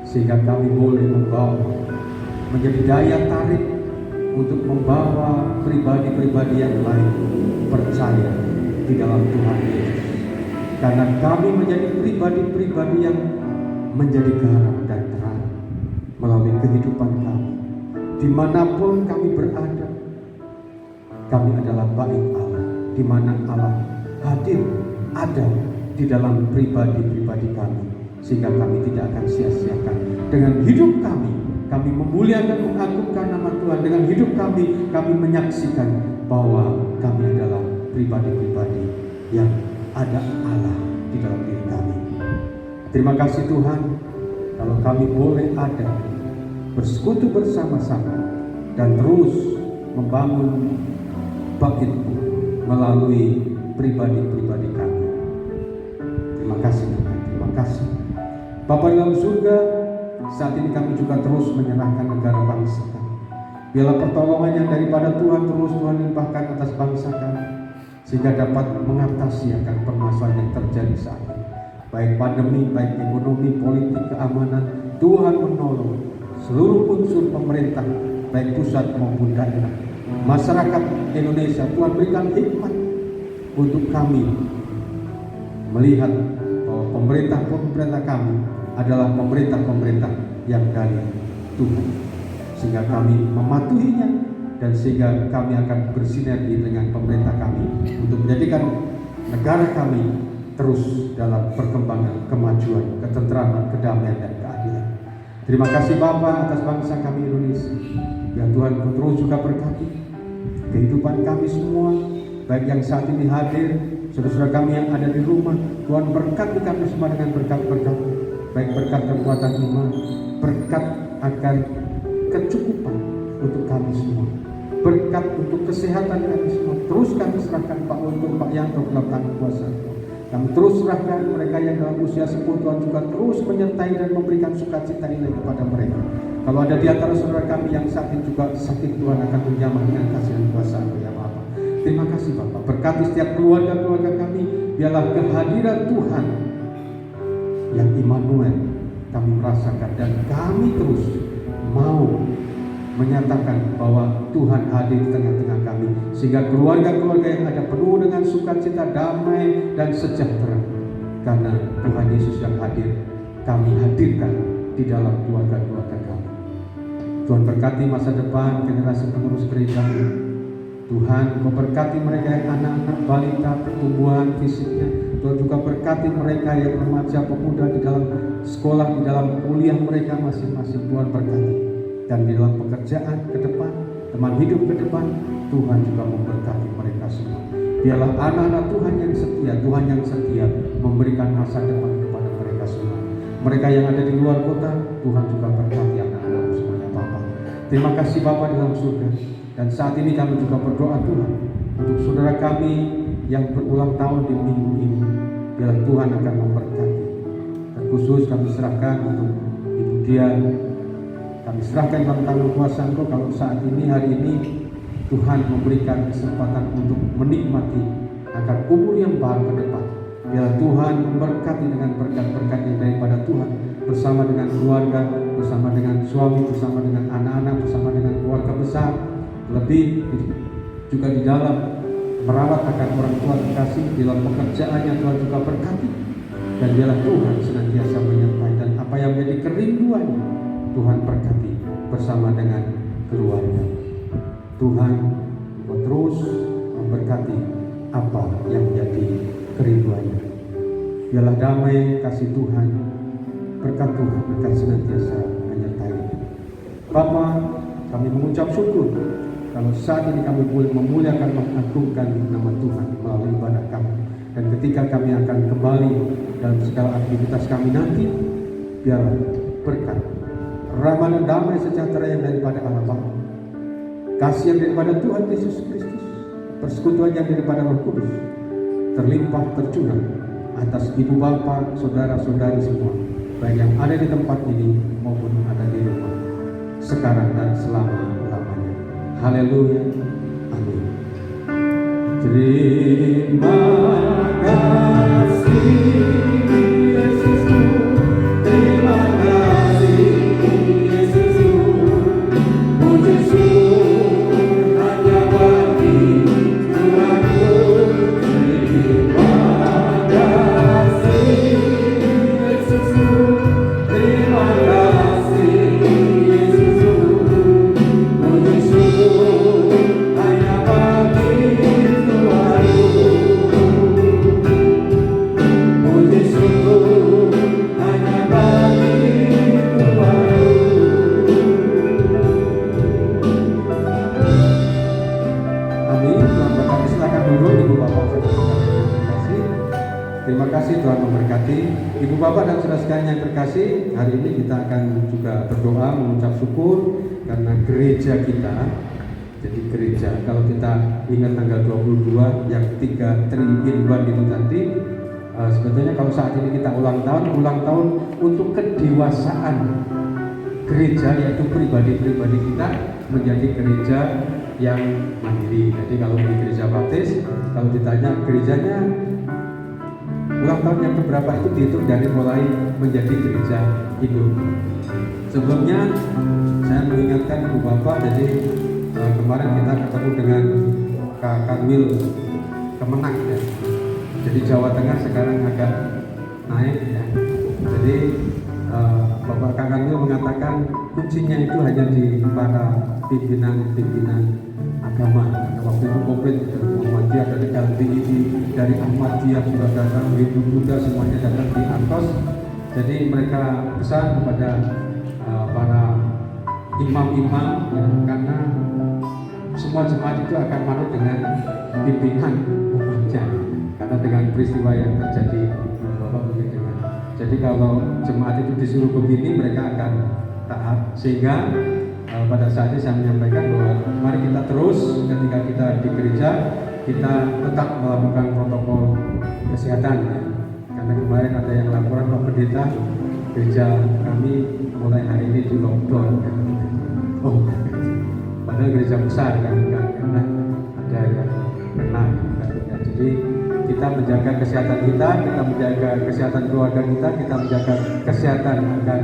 sehingga kami boleh membawa, menjadi daya tarik untuk membawa pribadi-pribadi yang lain percaya di dalam Tuhan Yesus. Karena kami menjadi pribadi-pribadi yang menjadi garam dan terang melalui kehidupan kami. Dimanapun kami berada, kami adalah bait Allah, di mana Allah hadir, ada di dalam pribadi-pribadi kami, sehingga kami tidak akan sia-siakan. Dengan hidup kami memuliakan, mengagungkan nama Tuhan. Dengan hidup kami menyaksikan bahwa kami adalah pribadi-pribadi yang ada Allah di dalam diri kami. Terima kasih Tuhan, kalau kami boleh ada bersekutu bersama-sama dan terus membangun bait-Mu melalui pribadi-pribadi kami. Terima kasih Tuhan, terima kasih. Bapa dalam surga, saat ini kami juga terus menyerahkan negara bangsa kami. Biarlah pertolongan yang daripada Tuhan terus Tuhan limpahkan atas bangsa kami, sehingga dapat mengatasi akan permasalahan yang terjadi saat ini. Baik pandemi, baik ekonomi, politik, keamanan, Tuhan menolong seluruh unsur pemerintah, baik pusat maupun daerah. Masyarakat Indonesia, Tuhan berikan hikmat untuk kami melihat bahwa pemerintah kami adalah pemerintah yang dari Tuhan, sehingga kami mematuhinya, dan sehingga kami akan bersinergi dengan pemerintah kami untuk menjadikan negara kami terus dalam perkembangan, kemajuan, ketentraman, kedamaian, dan keadilan. Terima kasih Bapa atas bangsa kami Indonesia. Ya Tuhan, terus juga berkati kehidupan kami semua, baik yang saat ini hadir, saudara-saudara kami yang ada di rumah. Tuhan berkati kami semua dengan berkat-berkat, baik berkat kekuatan iman, berkat akan kecukupan untuk kami semua, berkat untuk kesehatan kami semua. Terus kami serahkan Pak untuk Pak Yanto dalam tangan kuasa. Kami terus serahkan mereka yang dalam usia sepuh, Tuhan juga terus menyertai dan memberikan sukacita ini kepada mereka. Kalau ada di antara saudara kami yang sakit juga sakit, Tuhan akan menjamah dengan kasih dan kuasa ya Bapak. Terima kasih Bapak. Berkati setiap keluarga-keluarga kami. Biarlah kehadiran Tuhan yang Immanuel kami merasakan, dan kami terus mau menyatakan bahwa Tuhan hadir di tengah-tengah kami, sehingga keluarga-keluarga yang ada penuh dengan sukacita, damai, dan sejahtera. Karena Tuhan Yesus yang hadir, kami hadirkan di dalam keluarga-keluarga kami. Tuhan berkati masa depan generasi penerus gereja. Tuhan memberkati mereka yang anak-anak, balita, pertumbuhan fisiknya. Tuhan juga berkati mereka yang remaja, pemuda di dalam sekolah, di dalam kuliah mereka masing-masing. Tuhan berkati. Dan di dalam pekerjaan ke depan, teman hidup ke depan, Tuhan juga memberkati mereka semua. Biarlah anak-anak Tuhan yang setia memberikan masa depan kepada mereka semua. Mereka yang ada di luar kota, Tuhan juga berkati anak-anak semuanya Bapa. Terima kasih Bapa di dalam surga. Dan saat ini kami juga berdoa Tuhan untuk saudara kami yang berulang tahun di minggu ini. Biarlah Tuhan akan memberkati. Terkhusus kami serahkan untuk Ibu Dian. Kami serahkan dalam tangan kuasa Engkau. Kalau saat ini, hari ini, Tuhan memberikan kesempatan untuk menikmati akan umur yang baru ke depan. Biarlah Tuhan memberkati dengan berkat-berkat yang daripada Tuhan, bersama dengan keluarga, bersama dengan suami, bersama dengan anak-anak, bersama dengan keluarga besar. Lebih juga di dalam merawat akan orang tua dikasih, di dalam pekerjaannya Tuhan juga berkati. Dan biarlah Tuhan senantiasa menyertai, dan apa yang menjadi kerinduan Tuhan berkati bersama dengan keluarga. Tuhan terus memberkati apa yang menjadi kerinduannya. Biarlah damai kasih Tuhan, berkat Tuhan akan senantiasa menyertai. Bapa, kami mengucap syukur kalau saat ini kami boleh memuliakan, mengagungkan nama Tuhan melalui ibadah kami. Dan ketika kami akan kembali dalam segala aktivitas kami nanti, biarlah berkat, rahmat dan damai sejahtera yang daripada Allah Bapa, kasih yang daripada Tuhan Yesus Kristus, persekutuan yang daripada Roh Kudus terlimpah tercurah atas ibu bapa, saudara-saudari semua, baik yang ada di tempat ini maupun ada di rumah, sekarang dan selama-lamanya. Haleluya. Amin. Terima kasih Yesusku, terima kasih Yesusku, puji syukur hanya bagi Tuhanku. Terima kasih Yesusku, terima kasih Yesusku, puji syukur hanya bagi Tuhanku. Puji syukur hanya bagi Tuhanku. Amin. Tuhan berkati. Silakan duduk Ibu Bapak saudara-saudara yang terkasih. Terima kasih Tuhan memberkati Ibu Bapak dan saudara sekalian yang terkasih. Hari ini kita akan juga berdoa mengucap syukur karena gereja kita. Jadi gereja, kalau kita ingat tanggal 22 yang 3 3 itu tadi, sebetulnya kalau saat ini kita ulang tahun untuk kedewasaan gereja, yaitu pribadi-pribadi kita menjadi gereja yang mandiri. Jadi kalau di gereja baptis, kalau ditanya gerejanya ulang tahun yang keberapa, itu dihitung dari mulai menjadi gereja hidup. Sebelumnya saya mengingatkan Ibu Bapak, jadi kemarin kita ketemu dengan Kak Kanwil Kemenang ya. Jadi Jawa Tengah sekarang agak naik ya. Jadi Bapak Kak Kanwil mengatakan kuncinya itu hanya di para pimpinan agama. Waktu itu komplit dari Muhammadiyah, dari LBID, dari Ahmadiyah juga datang, Hindu Buddha semuanya datang di Antos. Jadi mereka pesan kepada para imam-imam ya, karena semua jemaat itu akan manut dengan pimpinan umatnya, karena dengan peristiwa yang terjadi Bapak begitu. Jadi kalau jemaat itu disuruh begini, mereka akan taat. Sehingga pada saat ini saya menyampaikan bahwa mari kita terus ketika kita di gereja, kita tetap melakukan protokol kesehatan ya. Karena kemarin ada yang laporan Pak Pendeta, gereja kami mulai hari ini di lockdown ya. Oh, padahal gereja besar kan, karena ada yang kena kan. Ya, jadi kita menjaga kesehatan kita menjaga kesehatan keluarga kita menjaga kesehatan akan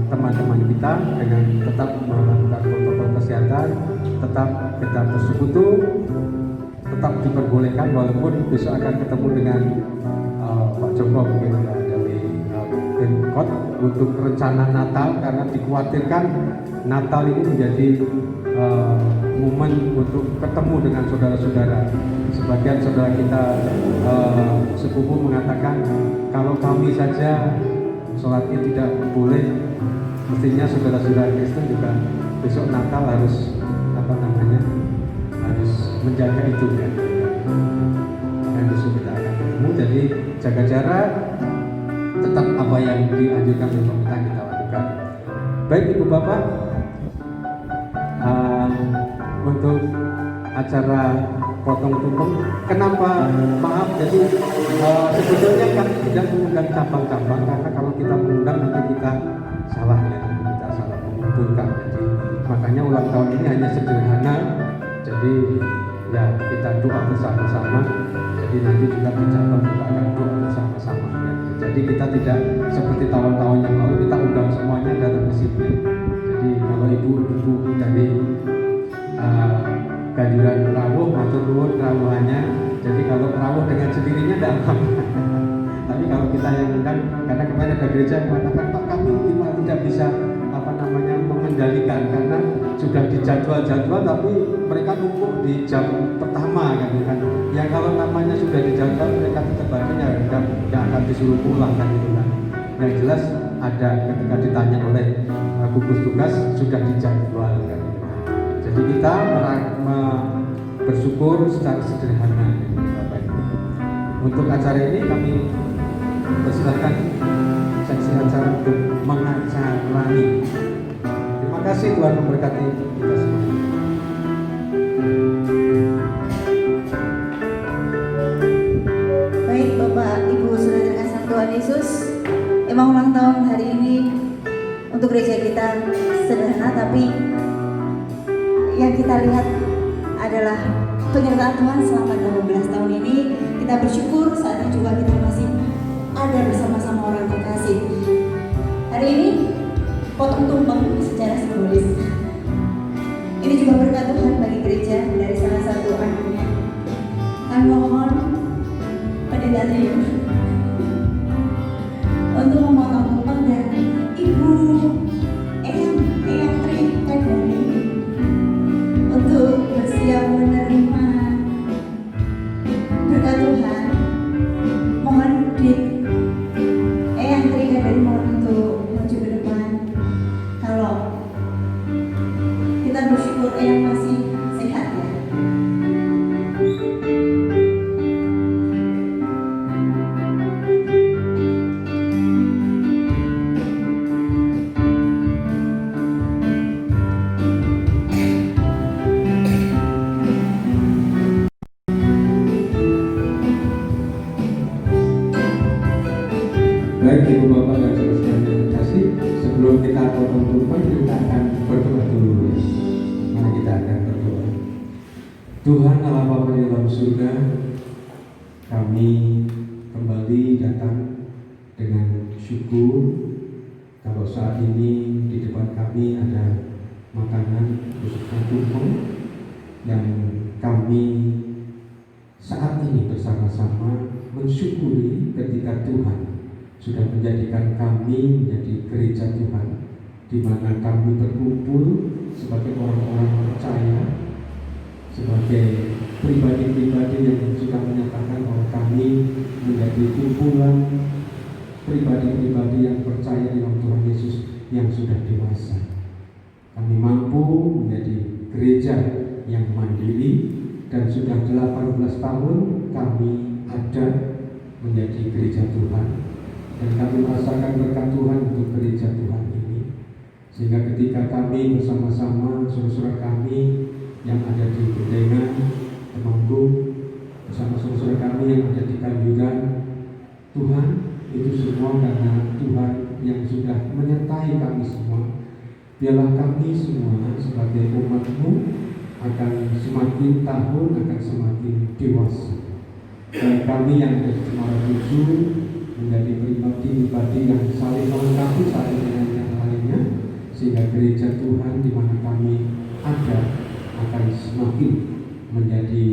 teman-teman kita dengan tetap melakukan protokol kesehatan, tetap kita bersekutu, tetap diperbolehkan walaupun besok akan ketemu dengan Pak Joko mungkin dari Pemkot untuk rencana Natal, karena dikhawatirkan Natal ini menjadi momen untuk ketemu dengan saudara-saudara. Sebagian saudara kita sepupu mengatakan kalau kami saja sholat Id tidak boleh, mestinya saudara-saudara Kristen juga besok Natal harus harus menjaga itu kan. Dan besok kita akan ketemu, jadi jaga jarak, tetap apa yang dianjurkan oleh pemerintah kita lakukan. Baik Ibu Bapak, untuk acara potong tumpeng, kenapa maaf, jadi sebetulnya kan tidak mengundang cabang-cabang, karena kalau kita mengundang nanti kita salah ya, kita salah mengumpulkan. Jadi makanya ulang tahun ini hanya sederhana, jadi ya kita doa bersama-sama. Jadi nanti juga di cabang kita akan doa bersama-sama ya. Jadi kita tidak seperti tahun-tahun yang lalu kita undang semuanya datang ke sini. Jadi kalau ibu-ibu dari kehadiran rawuh matur nuwun rawuhannya. Jadi kalau rawuh dengan sendirinya tidak apa-apa. Tapi kalau kita yang undang, karena kemarin ada gereja yang mengatakan Pak, kami tidak bisa mengendalikan karena sudah dijadwal-jadwal, tapi mereka numpuk di jam pertama kan. Ya kalau namanya sudah dijadwal, mereka tetap aja nggak akan disuruh pulang kan gitu kan. Yang jelas ada ketika ditanya oleh gugus tugas sudah dijadwal kan. Jadi kita bersyukur secara sederhana gitu, Bapak Ibu. Untuk acara ini kami persilakan seksi acara untuk mengacarani. Terima kasih, Tuhan memberkati kita semua. Baik Bapak Ibu saudara terkasih Tuhan Yesus, emang ulang tahun hari ini untuk gereja kita sederhana, tapi yang kita lihat adalah penyertaan Tuhan selama 18 tahun ini. Kita bersyukur saat ini juga kita masih ada bersama-sama orang terkasih. Hari ini potong tumpeng secara simbolis. Ini juga berkat Tuhan bagi gereja dari salah satu anaknya. Kami mohon Pendeta Trio untuk memotong tumpeng dan Ibu Eyang Tri Kadani untuk bersiap menerima berkat Tuhan. Mohon Eyang Tri Kadani mohon untuk maju ke depan. Kalau kita bersyukur Eyang masih sehat ya. Baik Ibu Bapak dan saudara sekalian yang kasih, sebelum kita potong tumpeng kita akan berdoa dulu ya. Mari kita akan berdoa. Tuhan Allah Bapa di dalam surga, kami kembali datang dengan syukur kalau saat ini di depan kami ada makanan khususnya tumpeng yang kami saat ini bersama-sama mensyukuri ketika Tuhan sudah menjadikan kami menjadi gereja Tuhan, di mana kami berkumpul sebagai orang-orang percaya, sebagai pribadi-pribadi yang sudah menyatakan bahwa kami menjadi kumpulan pribadi-pribadi yang percaya di dalam Tuhan Yesus yang sudah dewasa. Kami mampu menjadi gereja yang mandiri dan sudah 18 tahun kami ada menjadi gereja Tuhan. Dan kami merasakan berkat Tuhan untuk gereja Tuhan ini. Sehingga ketika kami bersama-sama saudara-saudara kami yang ada di Bendengan, Temanggung, bersama saudara kami yang ada di Kanjuran, Tuhan, itu semua karena Tuhan yang sudah menyertai kami semua. Biarlah kami semua sebagai umat-Mu akan semakin tahun akan semakin dewasa. Dan kami yang ada di Cemara 7 menjadi pribadi-pribadi yang saling melengkapi satu dengan yang lainnya, sehingga gereja Tuhan di mana kami ada akan semakin menjadi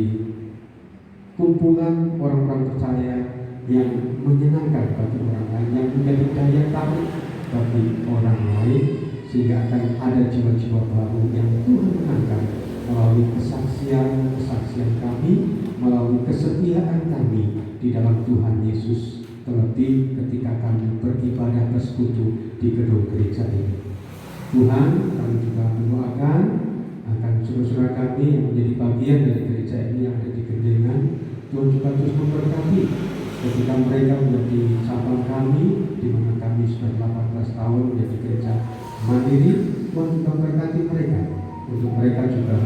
kumpulan orang-orang percaya yang menyenangkan bagi orang lain, yang menjadi daya tarik bagi orang lain, sehingga akan ada jiwa-jiwa baru yang Tuhan menangkan melalui kesaksian kami, melalui kesetiaan kami di dalam Tuhan Yesus. Terlebih ketika kami beribadah bersekutu di gedung gereja ini. Tuhan, kami juga mendoakan akan saudara-saudara kami yang menjadi bagian dari gereja ini yang ada di Gendengan. Tuhan juga terus memberkati ketika mereka menjadi cabang kami, di mana kami sudah 18 tahun menjadi gereja mandiri. Tuhan juga memberkati mereka untuk mereka juga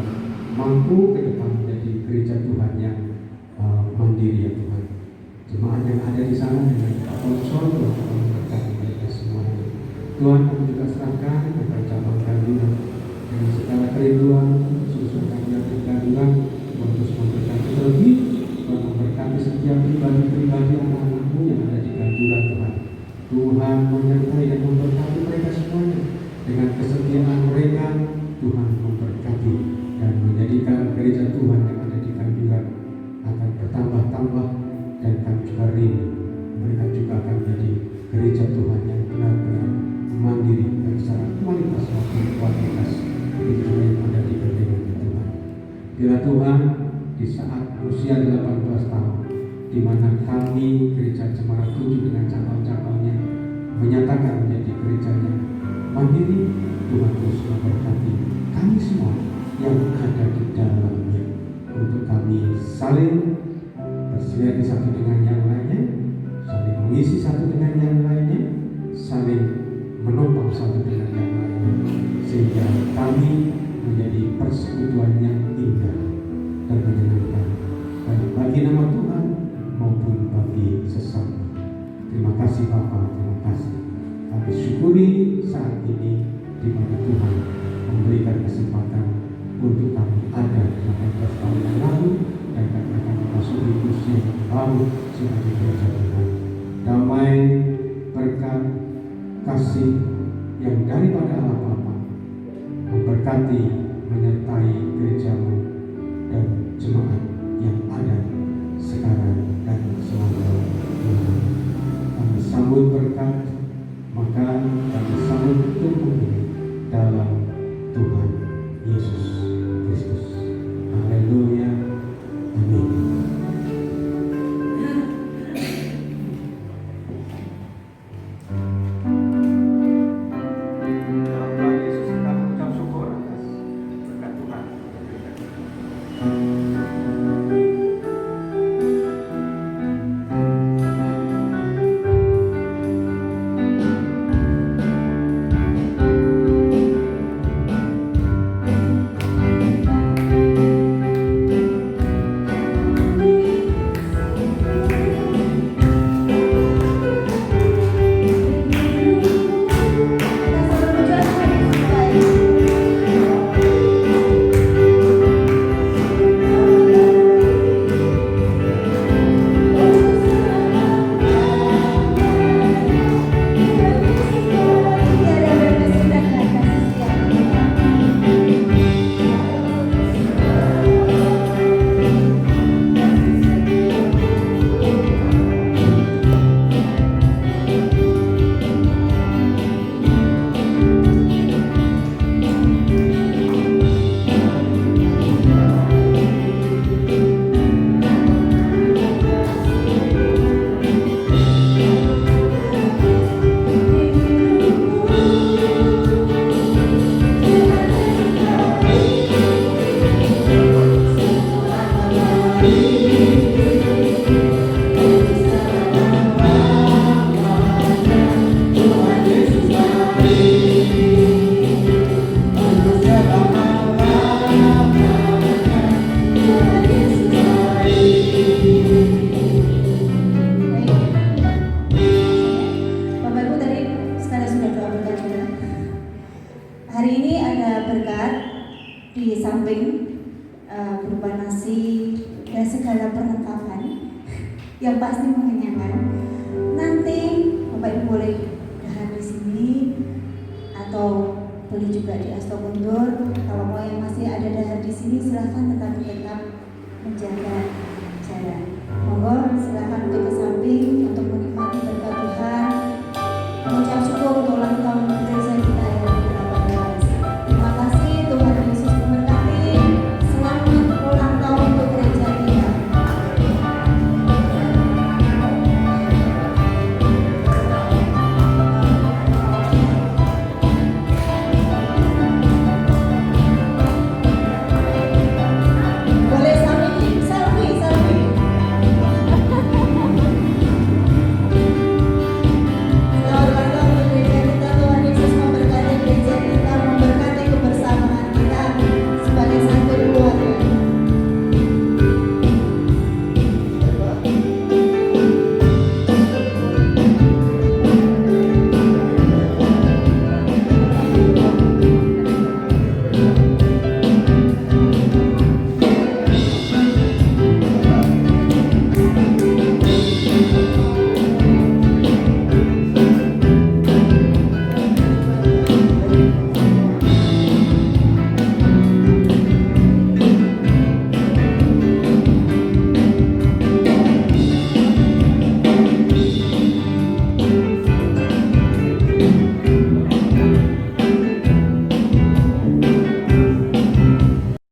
mampu ke depan menjadi gereja Tuhan yang mandiri ya Tuhan. Jemaat yang ada di sana dengan sponsor Tuhan memberkati mereka semuanya. Tuhan kami juga serahkan akan cabang Kanjuran dengan segala kerinduan susun kami yang di Kanjuran. Tuhan terus memberkati terlebih, Tuhan memberkati setiap pribadi-pribadi anak-anak-Mu yang ada di Kanjuran Tuhan. Tuhan menyertai dan memberkati mereka semuanya dengan kesetiaan mereka. Tuhan memberkati dan menjadikan gereja Tuhan yang ada di Kanjuran akan bertambah-tambah. Dan kami juga rindu mereka juga akan menjadi gereja Tuhan yang benar-benar mandiri dan secara kualitas maupun kualitas Bila Tuhan, di saat usia 18 tahun, di mana kami Gereja Cemara 7 dengan cabang-cabangnya menyatakan menjadi gerejanya mandiri, Tuhan terus memberkati kami semua yang ada di dalamnya untuk kami saling bersinergi satu dengan yang lainnya, saling mengisi satu dengan yang lainnya, saling menopang satu dengan yang lainnya, sehingga kami menjadi persekutuan yang indah dan menyenangkan baik bagi nama Tuhan maupun bagi sesama. Terima kasih Bapa, terima kasih. Kami syukuri saat ini di mana Tuhan memberikan kesempatan untuk kami ada 18 tahun yang lalu dan kami akan memasuki usia yang baru sebagai gereja Tuhan. Damai, berkat, kasih yang daripada Allah Bapa memberkati, menyertai gerejamu dan jemaat yang ada sekarang dan selama-lamanya. Kami sambut berkat, maka kami sambut bertumbuh dalam Tuhan Yesus Kristus. Haleluya. Amin. Dalam Tuhan Yesus kita mengucap syukur atas berkat Tuhan. Bapak Ibu tadi sekalian sudah doa berkat juga. Hari ini ada berkat di samping berupa nasi dan segala perlengkapan yang pasti mengenyangkan. Nanti Bapak Ibu boleh dahar di sini atau boleh juga di Asto Kundur. Kalau mau yang masih ada dahar di sini silahkan tetap menjaga jarak. Monggo silahkan untuk ke samping